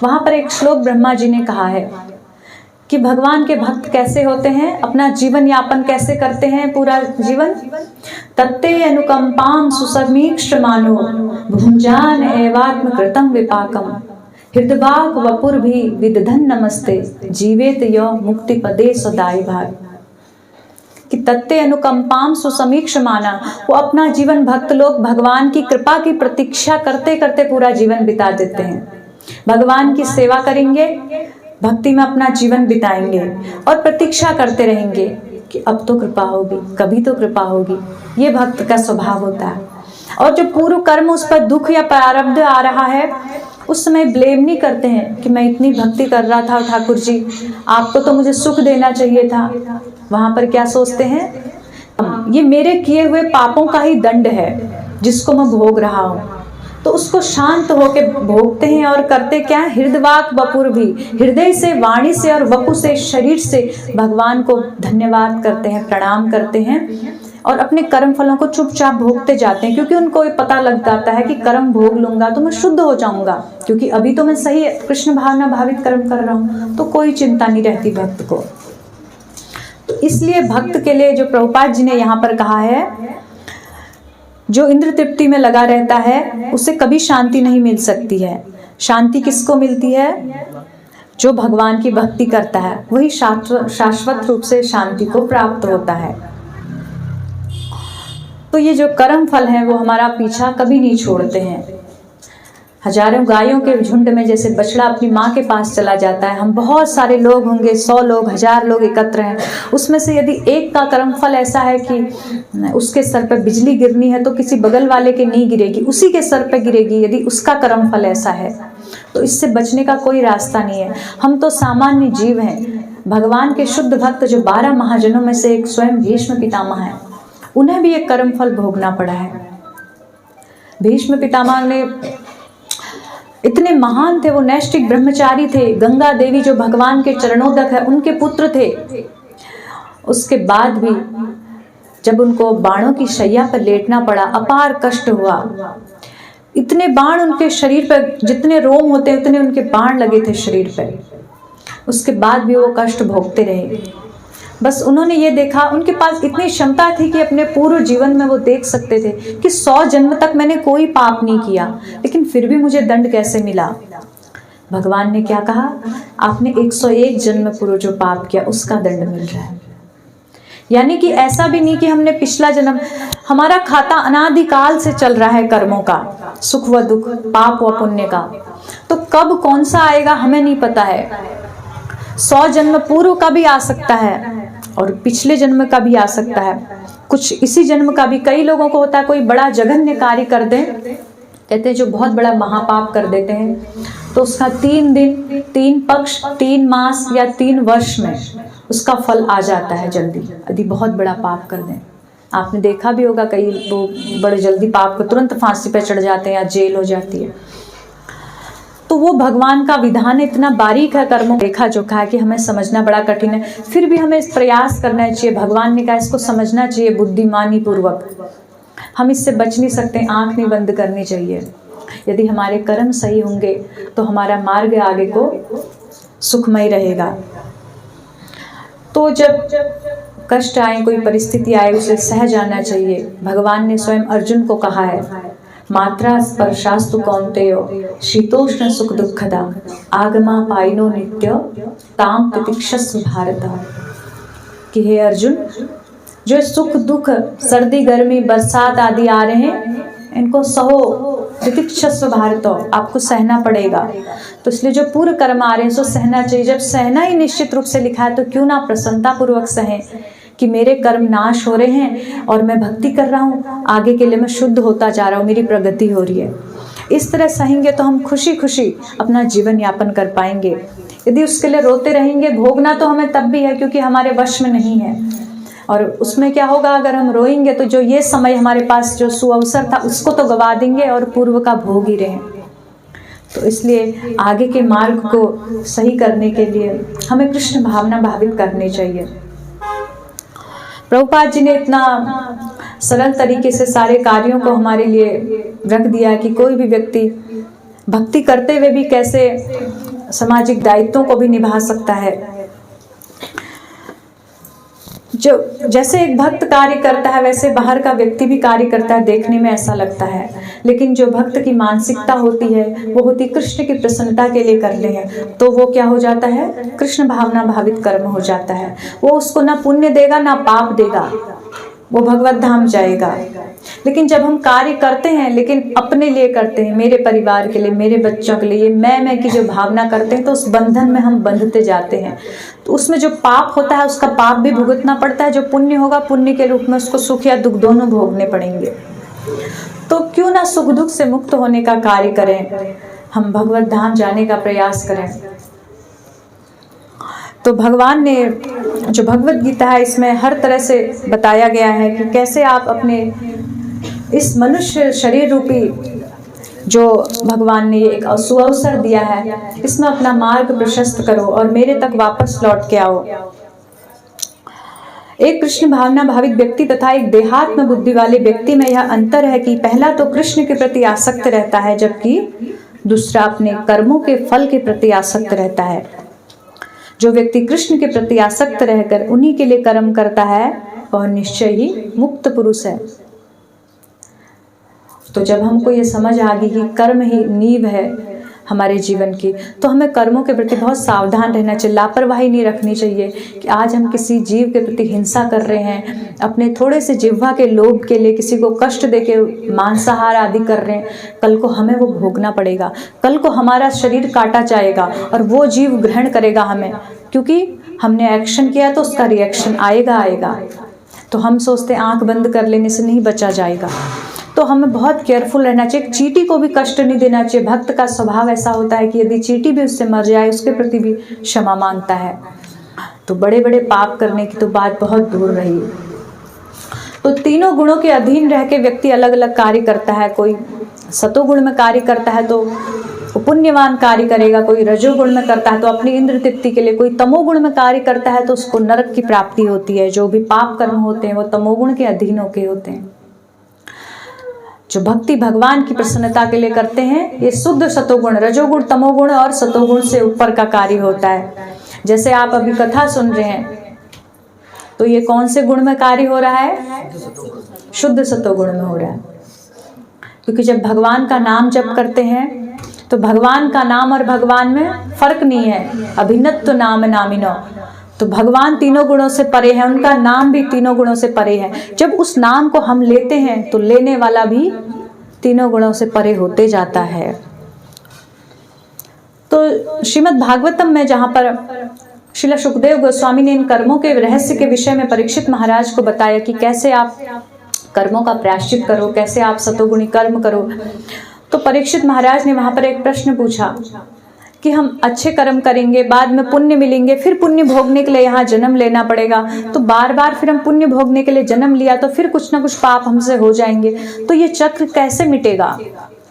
वहाँ पर एक श्लोक ब्रह्मा जी ने कहा है कि भगवान के भक्त कैसे होते हैं, अपना जीवन यापन कैसे करते हैं, पूरा जीवन। तत्ते अनुकंपाम सुसमीक्षमानो भुंजान एवात्म कृतम विपाकम हृदवाक वपुर भी विदधन नमस्ते जीवेत यो मुक्ति पदे सदाई भाग। कि तत्ते अनुकंपाम सुसमीक्षमाना, वो अपना जीवन भक्त लोग भगवान की कृपा की प्रतीक्षा करते करते पूरा जीवन बिता देते हैं। भगवान की सेवा करेंगे, भक्ति में अपना जीवन बिताएंगे और प्रतीक्षा करते रहेंगे कि अब तो कृपा होगी, कभी तो कृपा होगी। ये भक्त का स्वभाव होता है। और जो पूर्व कर्म उस पर दुख या प्रारब्ध आ रहा है, उस समय ब्लेम नहीं करते हैं कि मैं इतनी भक्ति कर रहा था ठाकुर जी, आपको तो मुझे सुख देना चाहिए था। वहां पर क्या सोचते हैं, ये मेरे किए हुए पापों का ही दंड है जिसको मैं भोग रहा हूँ। तो उसको शांत होके भोगते हैं और करते क्या है, हृदवाक वपुर भी, हृदय से, वाणी से और वपु से, शरीर से भगवान को धन्यवाद करते हैं, प्रणाम करते हैं और अपने कर्म फलों को चुपचाप भोगते जाते हैं। क्योंकि उनको पता लग जाता है कि कर्म भोग लूंगा तो मैं शुद्ध हो जाऊंगा, क्योंकि अभी तो मैं सही कृष्ण भावना भावित कर्म कर रहा हूँ, तो कोई चिंता नहीं रहती भक्त को। तो इसलिए भक्त के लिए जो प्रभुपाद जी ने यहाँ पर कहा है, जो इंद्र तृप्ति में लगा रहता है उसे कभी शांति नहीं मिल सकती है। शांति किसको मिलती है, जो भगवान की भक्ति करता है, वही शाश्वत रूप से शांति को प्राप्त होता है। तो ये जो कर्म फल हैं वो हमारा पीछा कभी नहीं छोड़ते हैं। हजारों गायों के झुंड में जैसे बछड़ा अपनी माँ के पास चला जाता है, हम बहुत सारे लोग होंगे, 100 लोग, 1000 लोग एकत्र हैं, उसमें से यदि एक का कर्म फल ऐसा है कि उसके सर पर बिजली गिरनी है तो किसी बगल वाले के नहीं गिरेगी, उसी के सर पर गिरेगी। यदि उसका कर्म फल ऐसा है तो इससे बचने का कोई रास्ता नहीं है। हम तो सामान्य जीव हैं। भगवान के शुद्ध भक्त जो 12 महाजनों में से एक स्वयं भीष्म पितामह है, उन्हें भी एक कर्म फल भोगना पड़ा है। भीष्म पितामह ने इतने महान थे, वो नैष्ठिक ब्रह्मचारी थे, गंगा देवी जो भगवान के चरणोदक है उनके पुत्र थे। उसके बाद भी जब उनको बाणों की शैया पर लेटना पड़ा, अपार कष्ट हुआ। इतने बाण उनके शरीर पर, जितने रोम होते हैं उतने उनके बाण लगे थे शरीर पर। उसके बाद भी वो कष्ट भोगते रहे। बस उन्होंने ये देखा, उनके पास इतनी क्षमता थी कि अपने पूर्व जीवन में वो देख सकते थे कि 100 जन्म तक मैंने कोई पाप नहीं किया, लेकिन फिर भी मुझे दंड कैसे मिला। भगवान ने क्या कहा, आपने 101 जन्म पूर्व जो पाप किया उसका दंड मिल रहा है। यानी कि ऐसा भी नहीं कि हमने पिछला जन्म, हमारा खाता अनादिकाल से चल रहा है कर्मों का, सुख व दुख, पाप व पुण्य का। तो कब कौन सा आएगा हमें नहीं पता है। 100 जन्म पूर्व का भी आ सकता है और पिछले जन्म का भी आ सकता है, कुछ इसी जन्म का भी। कई लोगों को होता है कोई बड़ा जघन्य कार्य कर दें, कहते हैं जो बहुत बड़ा महापाप कर देते हैं, तो उसका 3 दिन, 3 पक्ष, 3 मास या 3 वर्ष में उसका फल आ जाता है जल्दी, यदि बहुत बड़ा पाप कर दें। आपने देखा भी होगा कई लोग बड़े जल्दी पाप को तुरंत फांसी पर चढ़ जाते हैं या जेल हो जाती है। तो वो भगवान का विधान इतना बारीक है, कर्मों देखा जोखा है कि हमें समझना बड़ा कठिन है। फिर भी हमें प्रयास करना चाहिए। भगवान ने कहा इसको समझना चाहिए बुद्धिमानी पूर्वक। हम इससे बच नहीं सकते, आंख नहीं बंद करनी चाहिए। यदि हमारे कर्म सही होंगे तो हमारा मार्ग आगे को सुखमय रहेगा। तो जब कष्ट आए, कोई परिस्थिति आए, उसे सह जाना चाहिए। भगवान ने स्वयं अर्जुन को कहा है, मात्रा स्पर्शास्तु कौन्तेयो शीतोष्ण सुख दुःखदा आगमा पाइनो नित्य ताम तितिक्षस्व भारत। कि हे अर्जुन, जो सुख दुख, सर्दी गर्मी बरसात आदि आ रहे हैं, इनको सहो, तितिक्षस्व भारत, आपको सहना पड़ेगा। तो इसलिए जो पूर्व कर्म आ रहे हैं सो सहना चाहिए। जब सहना ही निश्चित रूप से लिखा है तो क्यों ना प्रसन्नता पूर्वक सहें कि मेरे कर्म नाश हो रहे हैं और मैं भक्ति कर रहा हूँ, आगे के लिए मैं शुद्ध होता जा रहा हूँ, मेरी प्रगति हो रही है। इस तरह सहेंगे तो हम खुशी खुशी अपना जीवन यापन कर पाएंगे। यदि उसके लिए रोते रहेंगे, भोगना तो हमें तब भी है क्योंकि हमारे वश में नहीं है। और उसमें क्या होगा, अगर हम रोएंगे तो जो ये समय हमारे पास जो सुअवसर था उसको तो गवा देंगे और पूर्व का भोग ही रहे। तो इसलिए आगे के मार्ग को सही करने के लिए हमें कृष्ण भावना भावित करनी चाहिए। प्रभुपाद जी ने इतना सरल तरीके से सारे कार्यों को हमारे लिए रख दिया कि कोई भी व्यक्ति भक्ति करते हुए भी कैसे सामाजिक दायित्वों को भी निभा सकता है। जो जैसे एक भक्त कार्य करता है वैसे बाहर का व्यक्ति भी कार्य करता है, देखने में ऐसा लगता है। लेकिन जो भक्त की मानसिकता होती है वो होती कृष्ण की प्रसन्नता के लिए करने हैं, तो वो क्या हो जाता है, कृष्ण भावना भावित कर्म हो जाता है। वो उसको ना पुण्य देगा ना पाप देगा, वो भगवत धाम जाएगा। लेकिन जब हम कार्य करते हैं लेकिन अपने लिए करते हैं, मेरे परिवार के लिए, मेरे बच्चों के लिए, मैं की जो भावना करते हैं, तो उस बंधन में हम बंधते जाते हैं। तो उसमें जो पाप होता है उसका पाप भी भुगतना पड़ता है, जो पुण्य होगा पुण्य के रूप में उसको सुख या दुख दोनों भोगने पड़ेंगे। तो क्यों ना सुख दुख से मुक्त होने का कार्य करें, हम भगवत धाम जाने का प्रयास करें। तो भगवान ने जो भगवत गीता है इसमें हर तरह से बताया गया है कि कैसे आप अपने इस मनुष्य शरीर रूपी जो भगवान ने एक सुअवसर दिया है, इसमें अपना मार्ग प्रशस्त करो और मेरे तक वापस लौट के आओ। एक कृष्ण भावना भावित व्यक्ति तथा एक देहात्म बुद्धि वाले व्यक्ति में यह अंतर है कि पहला तो कृष्ण के प्रति आसक्त रहता है, जबकि दूसरा अपने कर्मों के फल के प्रति आसक्त रहता है। जो व्यक्ति कृष्ण के प्रति आसक्त रहकर उन्हीं के लिए कर्म करता है वह निश्चय ही मुक्त पुरुष है। तो जब हमको ये समझ आ गई कि कर्म ही नींव है हमारे जीवन की, तो हमें कर्मों के प्रति बहुत सावधान रहना चाहिए, लापरवाही नहीं रखनी चाहिए कि आज हम किसी जीव के प्रति हिंसा कर रहे हैं, अपने थोड़े से जिह्वा के लोभ के लिए किसी को कष्ट देके मांसाहार आदि कर रहे हैं। कल को हमें वो भोगना पड़ेगा, कल को हमारा शरीर काटा जाएगा और वो जीव ग्रहण करेगा हमें, क्योंकि हमने एक्शन किया तो उसका रिएक्शन आएगा। तो हम सोचते आंख बंद कर लेने से नहीं बचा जाएगा, तो हमें बहुत केयरफुल रहना चाहिए। चींटी को भी कष्ट नहीं देना चाहिए। भक्त का स्वभाव ऐसा होता है कि यदि चींटी भी उससे मर जाए उसके प्रति भी क्षमा मांगता है। तो बड़े बड़े पाप करने की तो बात बहुत दूर रही। तो तीनों गुणों के अधीन रह के व्यक्ति अलग अलग कार्य करता है। कोई सतोगुण में कार्य करता है तो पुण्यवान कार्य करेगा, कोई रजोगुण में करता है तो अपनी इंद्र तृप्ति के लिए, कोई तमोगुण में कार्य करता है तो उसको नरक की प्राप्ति होती है। जो भी पाप कर्म होते हैं वो तमोगुण के अधीन होके होते हैं। जो भक्ति भगवान की प्रसन्नता के लिए करते हैं ये शुद्ध सतोगुण, रजोगुण, तमोगुण और सतोगुण से ऊपर का कार्य होता है। जैसे आप अभी कथा सुन रहे हैं तो ये कौन से गुण में कार्य हो रहा है? शुद्ध सतोगुण में हो रहा है। क्योंकि जब भगवान का नाम जप करते हैं तो भगवान का नाम और भगवान में फर्क नहीं है। अभिन्नत्व नाम नामिनो, तो भगवान तीनों गुणों से परे है, उनका नाम भी तीनों गुणों से परे है। जब उस नाम को हम लेते हैं तो लेने वाला भी तीनों गुणों से परे होते जाता है। तो श्रीमद् भागवतम में जहाँ पर श्रील सुखदेव गोस्वामी ने इन कर्मों के रहस्य के विषय में परीक्षित महाराज को बताया कि कैसे आप कर्मों का प्रायश्चित करो, कैसे आप सतोगुणी कर्म करो। तो परीक्षित महाराज ने वहां पर एक प्रश्न पूछा कि हम अच्छे कर्म करेंगे, बाद में पुण्य मिलेंगे, फिर पुण्य भोगने के लिए यहाँ जन्म लेना पड़ेगा। तो बार बार फिर हम पुण्य भोगने के लिए जन्म लिया तो फिर कुछ ना कुछ पाप हमसे हो जाएंगे, तो ये चक्र कैसे मिटेगा?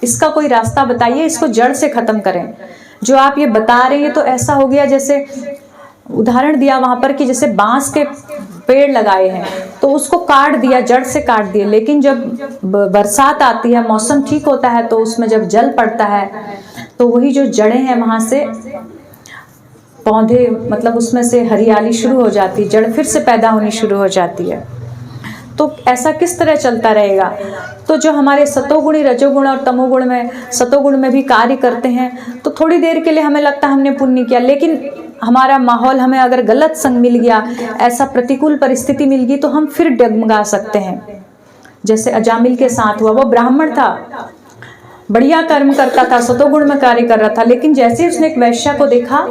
इसका कोई रास्ता बताइए, इसको जड़ से खत्म करें। जो आप ये बता रहे हैं तो ऐसा हो गया जैसे उदाहरण दिया वहां पर कि जैसे बांस के पेड़ लगाए हैं तो उसको काट दिया, जड़ से काट दिया, लेकिन जब बरसात आती है, मौसम ठीक होता है, तो उसमें जब जल पड़ता है तो वही जो जड़ें हैं वहां से पौधे, मतलब उसमें से हरियाली शुरू हो जाती है, जड़ फिर से पैदा होनी शुरू हो जाती है। तो ऐसा किस तरह चलता रहेगा? तो जो हमारे सतोगुणी, रजोगुण और तमोगुण में, सतोगुण में भी कार्य करते हैं तो थोड़ी देर के लिए हमें लगता है हमने पुण्य किया, लेकिन हमारा माहौल, हमें अगर गलत संग मिल गया, ऐसा प्रतिकूल परिस्थिति मिल गई तो हम फिर डगमगा सकते हैं। जैसे अजामिल के साथ हुआ, वो ब्राह्मण था, बढ़िया कर्म करता था, सतोगुण में कार्य कर रहा था, लेकिन जैसे उसने एक वैश्या को देखा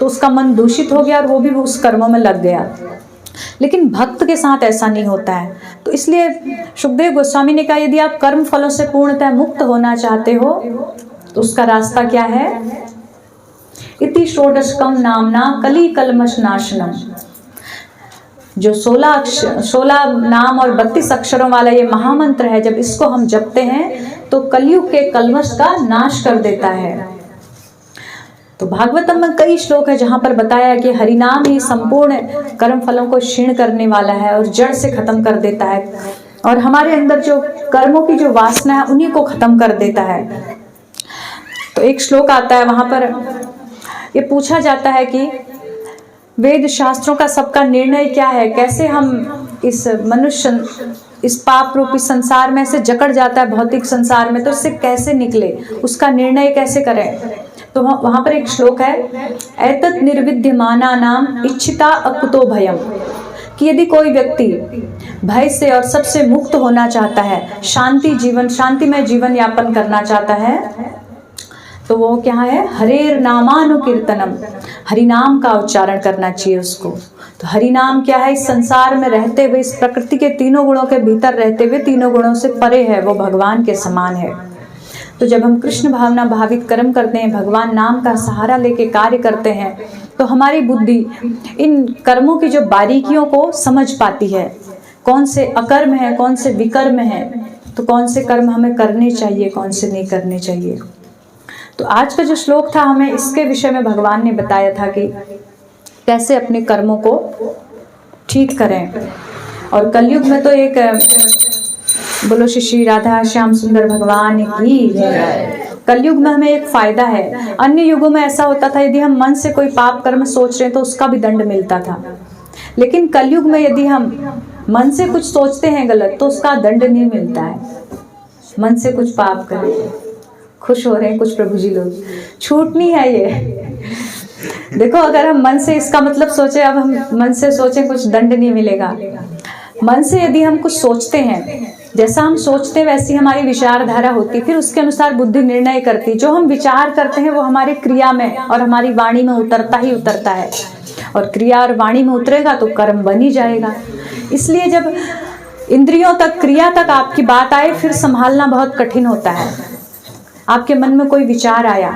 तो उसका मन दूषित हो गया और वो भी उस कर्मों में लग गया। लेकिन भक्त के साथ ऐसा नहीं होता है। तो इसलिए सुखदेव गोस्वामी ने कहा, यदि आप कर्म फलों से पूर्णतः मुक्त होना चाहते हो तो उसका रास्ता क्या है? इति षोडशकम नामना कली कलमश नाशनम। जो 16 नाम और 32 अक्षरों वाला ये महामंत्र है, जब इसको हम जपते हैं तो कलयुग के कलमश का नाश कर देता है। तो भागवतम में कई श्लोक है जहां पर बताया कि हरिनाम ही संपूर्ण कर्म फलों को क्षीण करने वाला है और जड़ से खत्म कर देता है, और हमारे अंदर जो कर्मों की जो वासना है उन्हीं को खत्म कर देता है। तो एक श्लोक आता है, वहां पर ये पूछा जाता है कि वेद शास्त्रों का सबका निर्णय क्या है, कैसे हम इस मनुष्य, इस पाप रूपी संसार में से जकड़ जाता है भौतिक संसार में, तो इससे कैसे निकले, उसका निर्णय कैसे करें। तो वहां पर एक श्लोक है, एतत् निर्विद्यमाना नाम इच्छिता अकुतो भयम, कि यदि कोई व्यक्ति भय से और सबसे मुक्त होना चाहता है, शांतिमय जीवन यापन करना चाहता है, तो वो क्या है? हरेर नामानुकीर्तनम, हरिनाम का उच्चारण करना चाहिए उसको। तो हरिनाम क्या है? इस संसार में रहते हुए, इस प्रकृति के तीनों गुणों के भीतर रहते हुए, तीनों गुणों से परे है, वो भगवान के समान है। तो जब हम कृष्ण भावना भावित कर्म करते हैं, भगवान नाम का सहारा लेके कार्य करते हैं, तो हमारी बुद्धि इन कर्मों की जो बारीकियों को समझ पाती है, कौन से अकर्म है, कौन से विकर्म है, तो कौन से कर्म हमें करने चाहिए, कौन से नहीं करने चाहिए। तो आज का जो श्लोक था, हमें इसके विषय में भगवान ने बताया था कि कैसे अपने कर्मों को ठीक करें। और कलयुग में तो एक बोलो श्री राधा श्याम सुंदर भगवान की जय। कलयुग में हमें एक फायदा है, अन्य युगों में ऐसा होता था यदि हम मन से कोई पाप कर्म सोच रहे हैं तो उसका भी दंड मिलता था, लेकिन कलयुग में यदि हम मन से कुछ सोचते हैं गलत तो उसका दंड नहीं मिलता है। मन से कुछ पाप करें, खुश हो रहे हैं कुछ प्रभु जी लोग, छूट नहीं है ये। देखो, अगर हम मन से, इसका मतलब सोचे, अब हम मन से सोचे कुछ दंड नहीं मिलेगा। मन से यदि हम कुछ सोचते हैं, जैसा हम सोचते हैं वैसी हमारी विचारधारा होती, फिर उसके अनुसार बुद्धि निर्णय करती। जो हम विचार करते हैं वो हमारी क्रिया में और हमारी वाणी में उतरता ही उतरता है, और क्रिया और वाणी में उतरेगा तो कर्म बन ही जाएगा। इसलिए जब इंद्रियों तक, क्रिया तक आपकी बात आए, फिर संभालना बहुत कठिन होता है। आपके मन में कोई विचार आया,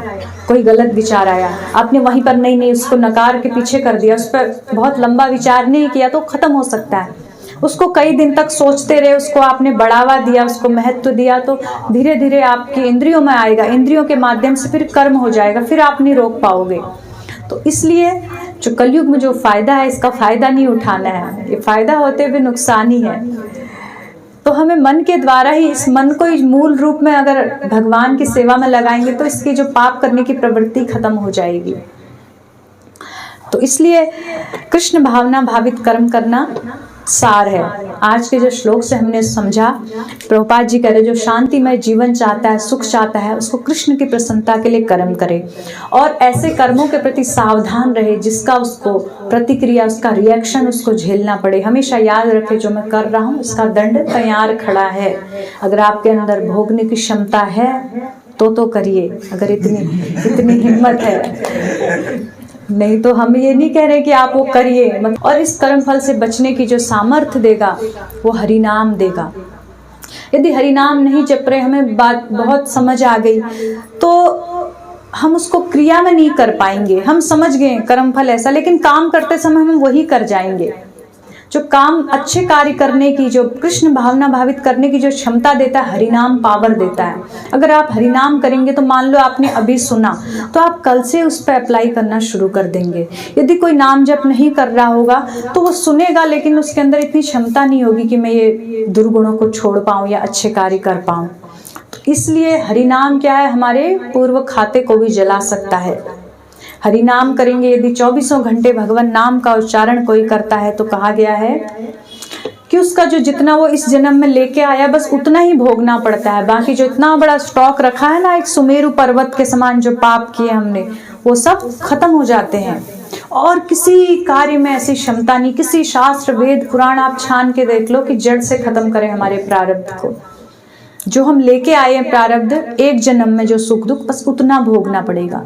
कोई गलत विचार आया, आपने वहीं पर नहीं उसको नकार के पीछे कर दिया, उस पर बहुत लंबा विचार नहीं किया, तो खत्म हो सकता है। उसको कई दिन तक सोचते रहे, उसको आपने बढ़ावा दिया, उसको महत्व दिया, तो धीरे धीरे आपकी इंद्रियों में आएगा, इंद्रियों के माध्यम से फिर कर्म हो जाएगा, फिर आप नहीं रोक पाओगे। तो इसलिए जो कलयुग में जो फायदा है, इसका फायदा नहीं उठाना है, ये फायदा होते हुए नुकसान ही है। तो हमें मन के द्वारा ही, इस मन को मूल रूप में अगर भगवान की सेवा में लगाएंगे तो इसकी जो पाप करने की प्रवृत्ति खत्म हो जाएगी। तो इसलिए कृष्ण भावना भावित कर्म करना सार है। आज के जो श्लोक से हमने समझा, प्रभुपाद जी कह रहे जो शांतिमय जीवन चाहता है, सुख चाहता है, उसको कृष्ण की प्रसन्नता के लिए कर्म करे, और ऐसे कर्मों के प्रति सावधान रहे जिसका उसको प्रतिक्रिया, उसका रिएक्शन उसको झेलना पड़े। हमेशा याद रखे जो मैं कर रहा हूँ इसका दंड तैयार खड़ा है। अगर आपके अंदर भोगने की क्षमता है तो करिए, अगर इतनी हिम्मत है, नहीं तो हम ये नहीं कह रहे कि आप वो करिए। और इस कर्म फल से बचने की जो सामर्थ्य देगा वो हरिनाम देगा। यदि हरिनाम नहीं जप रहे, हमें बात बहुत समझ आ गई, तो हम उसको क्रिया में नहीं कर पाएंगे। हम समझ गए कर्म फल ऐसा, लेकिन काम करते समय हम वही कर जाएंगे। जो काम अच्छे कार्य करने की, जो कृष्ण भावना भावित करने की जो क्षमता देता है, हरिनाम पावर देता है। अगर आप हरिनाम करेंगे तो मान लो आपने अभी सुना तो आप कल से उस पर अप्लाई करना शुरू कर देंगे। यदि कोई नाम जप नहीं कर रहा होगा तो वो सुनेगा, लेकिन उसके अंदर इतनी क्षमता नहीं होगी कि मैं ये दुर्गुणों को छोड़ पाऊँ या अच्छे कार्य कर पाऊँ। तो इसलिए हरिनाम क्या है, हमारे पूर्व खाते को भी जला सकता है। हरि नाम करेंगे, यदि 24 घंटे भगवान नाम का उच्चारण कोई करता है तो कहा गया है कि उसका जो जितना वो इस जन्म में लेके आया बस उतना ही भोगना पड़ता है। बाकी जो इतना बड़ा स्टॉक रखा है ना, एक सुमेरु पर्वत के समान जो पाप किए हमने, वो सब खत्म हो जाते हैं। और किसी कार्य में ऐसी क्षमता नहीं, किसी शास्त्र वेद पुराण आप छान के देख लो कि जड़ से खत्म करें हमारे प्रारब्ध को। जो हम लेके आए हैं प्रारब्ध, एक जन्म में जो सुख दुख, बस उतना भोगना पड़ेगा।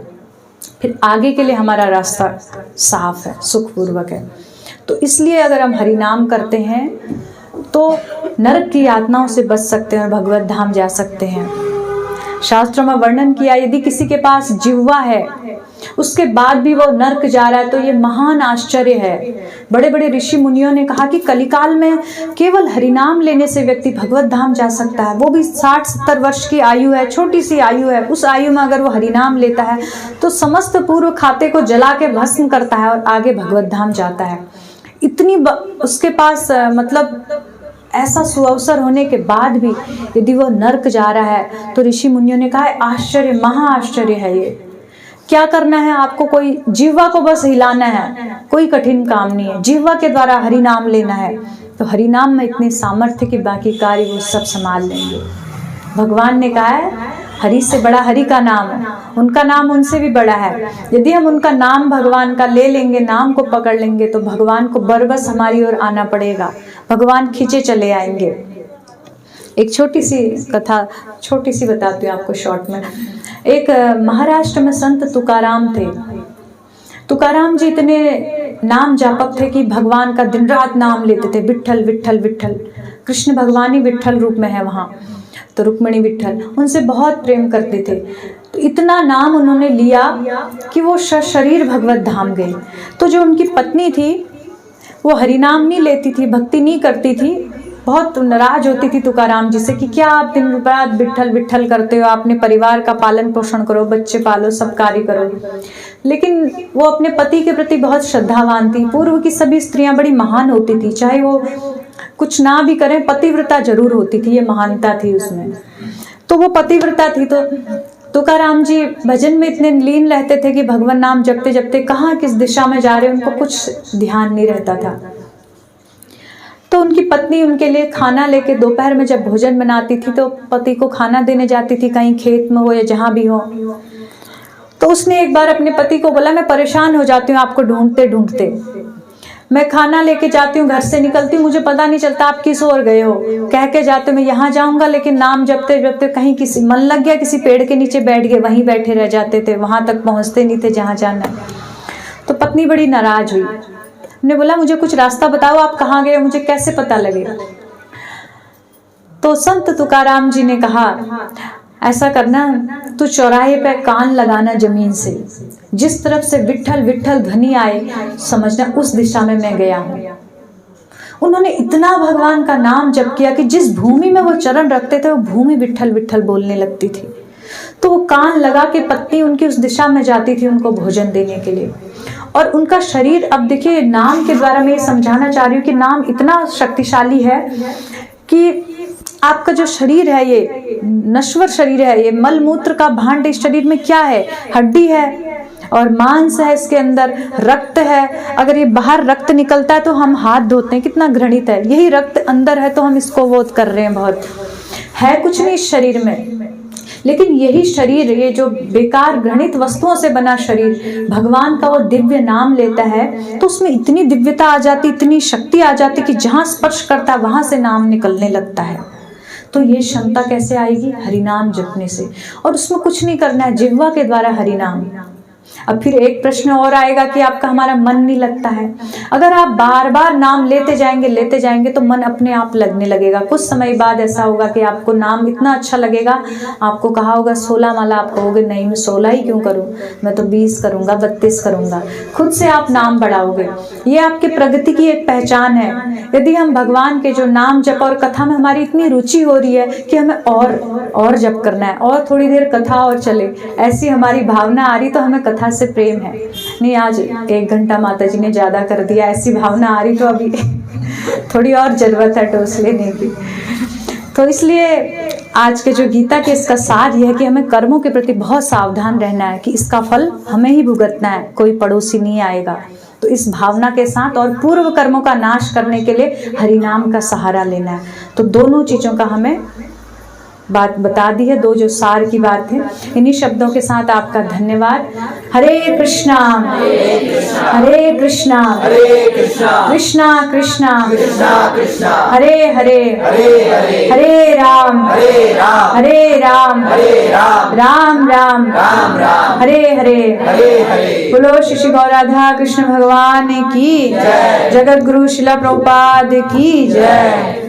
फिर आगे के लिए हमारा रास्ता साफ है, सुखपूर्वक है। तो इसलिए अगर हम हरि नाम करते हैं तो नरक की यातनाओं से बच सकते हैं और भगवत धाम जा सकते हैं। शास्त्रों में वर्णन किया, यदि किसी के पास जिह्वा है उसके बाद भी वो नरक जा रहा है तो ये महान आश्चर्य है। बड़े बड़े ऋषि मुनियों ने कहा कि कलिकाल में केवल हरिनाम लेने से व्यक्ति भगवत धाम जा सकता है। वो भी 60-70 वर्ष की आयु है, छोटी सी आयु है। उस आयु में अगर वो हरिनाम लेता है तो समस्त पूर्व खाते को जला के भस्म करता है और आगे भगवत धाम जाता है। इतनी उसके पास मतलब ऐसा सुअवसर होने के बाद भी यदि वो नरक जा रहा है तो ऋषि मुनियों ने कहा आश्चर्य, महा आश्चर्य है ये। क्या करना है आपको, कोई जिह्वा को बस हिलाना है, कोई कठिन काम नहीं है। जिह्वा के द्वारा हरि नाम लेना है तो हरि नाम में इतनी सामर्थ्य कि बाकी कार्य वो सब संभाल लेंगे। भगवान ने कहा है हरि से बड़ा हरि का नाम है, उनका नाम उनसे भी बड़ा है। यदि हम उनका नाम भगवान का ले लेंगे, नाम को पकड़ लेंगे तो भगवान को बरबस हमारी ओर आना पड़ेगा, भगवान खींचे चले आएंगे। एक छोटी सी कथा, छोटी सी बताती हूँ आपको शॉर्ट में। एक महाराष्ट्र में संत तुकाराम थे। तुकाराम जी इतने नाम जापक थे कि भगवान का दिन रात नाम लेते थे, विट्ठल विट्ठल विट्ठल। कृष्ण भगवान ही विट्ठल रूप में है वहाँ, तो रुक्मिणी विट्ठल, उनसे बहुत प्रेम करते थे। तो इतना नाम उन्होंने लिया कि वो शरीर भगवत धाम गए। तो जो उनकी पत्नी थी वो हरिनाम नहीं लेती थी, भक्ति नहीं करती थी, बहुत नाराज होती थी तुकाराम जी से कि क्या आप दिन रात विट्ठल विट्ठल करते हो, अपने परिवार का पालन पोषण करो, बच्चे पालो, सब कार्य करो। लेकिन वो अपने पति के प्रति बहुत श्रद्धावान थी। पूर्व की सभी स्त्रियां बड़ी महान होती थी, चाहे वो कुछ ना भी करें, पतिव्रता जरूर होती थी, ये महानता थी उसमें। तो वो पतिव्रता थी। तो तुकाराम जी भजन में इतने लीन रहते थे कि भगवान नाम जपते जपते कहाँ किस दिशा में जा रहे उनको कुछ ध्यान नहीं रहता था। तो उनकी पत्नी उनके लिए खाना लेके दोपहर में जब भोजन बनाती थी तो पति को खाना देने जाती थी, कहीं खेत में हो या जहां भी हो। तो उसने एक बार अपने पति को बोला, मैं परेशान हो जाती हूँ आपको ढूंढते ढूंढते, मैं खाना लेके जाती हूँ, घर से निकलती हूँ, मुझे पता नहीं चलता आप किस ओर गए हो। कह के जाते मैं यहाँ जाऊंगा, लेकिन नाम जपते जपते कहीं किसी मन लग गया, किसी पेड़ के नीचे बैठ गए, वहीं बैठे रह जाते थे, वहां तक पहुंचते नहीं थे जहाँ जाना। तो पत्नी बड़ी नाराज हुई, ने बोला मुझे कुछ रास्ता बताओ, आप कहाँ गए, मुझे कैसे पता लगे। तो संत तुकाराम जी ने कहा ऐसा करना, तू चौराहे पे कान लगाना जमीन से, जिस तरफ से विट्ठल विट्ठल ध्वनि आए समझना उस दिशा में मैं गया हूँ। उन्होंने इतना भगवान का नाम जप किया कि जिस भूमि में वो चरण रखते थे वो भूमि विट्ठल विट्ठल बोलने लगती थी। तो वो कान लगा के पत्नी उनकी उस दिशा में जाती थी उनको भोजन देने के लिए। और उनका शरीर, अब देखिए नाम के द्वारा मैं ये समझाना चाह रही हूँ कि नाम इतना शक्तिशाली है कि आपका जो शरीर है ये नश्वर शरीर है, ये मल मूत्र का भांड इस शरीर में क्या है, हड्डी है और मांस है, इसके अंदर रक्त है। अगर ये बाहर रक्त निकलता है तो हम हाथ धोते हैं, कितना घृणित है। यही रक्त अंदर है तो हम इसको वोट कर रहे हैं, बहुत है कुछ नहीं इस शरीर में। लेकिन यही शरीर, ये जो बेकार घृणित वस्तुओं से बना शरीर भगवान का वो दिव्य नाम लेता है तो उसमें इतनी दिव्यता आ जाती, इतनी शक्ति आ जाती कि जहां स्पर्श करता है वहां से नाम निकलने लगता है। तो ये क्षमता कैसे आएगी? हरिनाम जपने से। और उसमें कुछ नहीं करना है, जिह्वा के द्वारा हरिनाम। अब फिर एक प्रश्न और आएगा कि आपका हमारा मन नहीं लगता है। अगर आप बार बार नाम लेते जाएंगे तो मन अपने आप लगने लगेगा। कुछ समय बाद ऐसा होगा कि आपको नाम इतना अच्छा लगेगा, आपको कहा होगा 16 माला, आप कहोगे नहीं मैं 16 ही क्यों करूं, मैं तो 20 करूंगा, 32 करूंगा। खुद से आप नाम बढ़ाओगे। ये आपकी प्रगति की एक पहचान है। यदि हम भगवान के जो नाम जप और कथा में हमारी इतनी रुचि हो रही है कि हमें और जप करना है, और थोड़ी देर कथा और चले, ऐसी हमारी भावना आ रही तो हमें कथा से प्रेम है। नहीं आज 1 घंटा माता जी ने ज्यादा कर दिया, ऐसी भावना आ रही तो अभी थोड़ी और जरूरत है डोज लेने की। तो इसलिए आज के जो गीता के इसका सार यह है कि हमें कर्मों के प्रति बहुत सावधान रहना है कि इसका फल हमें ही भुगतना है, कोई पड़ोसी नहीं आएगा। तो इस भावना के साथ और पूर्व कर्मों का नाश करने के लिए हरिनाम का सहारा लेना है। तो दोनों चीजों का हमें बात बता दी है, 2 जो सार की बात है। इन्हीं शब्दों के साथ आपका धन्यवाद। हरे कृष्णा हरे कृष्णा कृष्णा कृष्णा हरे हरे हरे राम राम राम हरे हरे। बोलो श्री श्री गौराधा कृष्ण भगवान की जगत गुरु शिला प्रभुपाद की जय।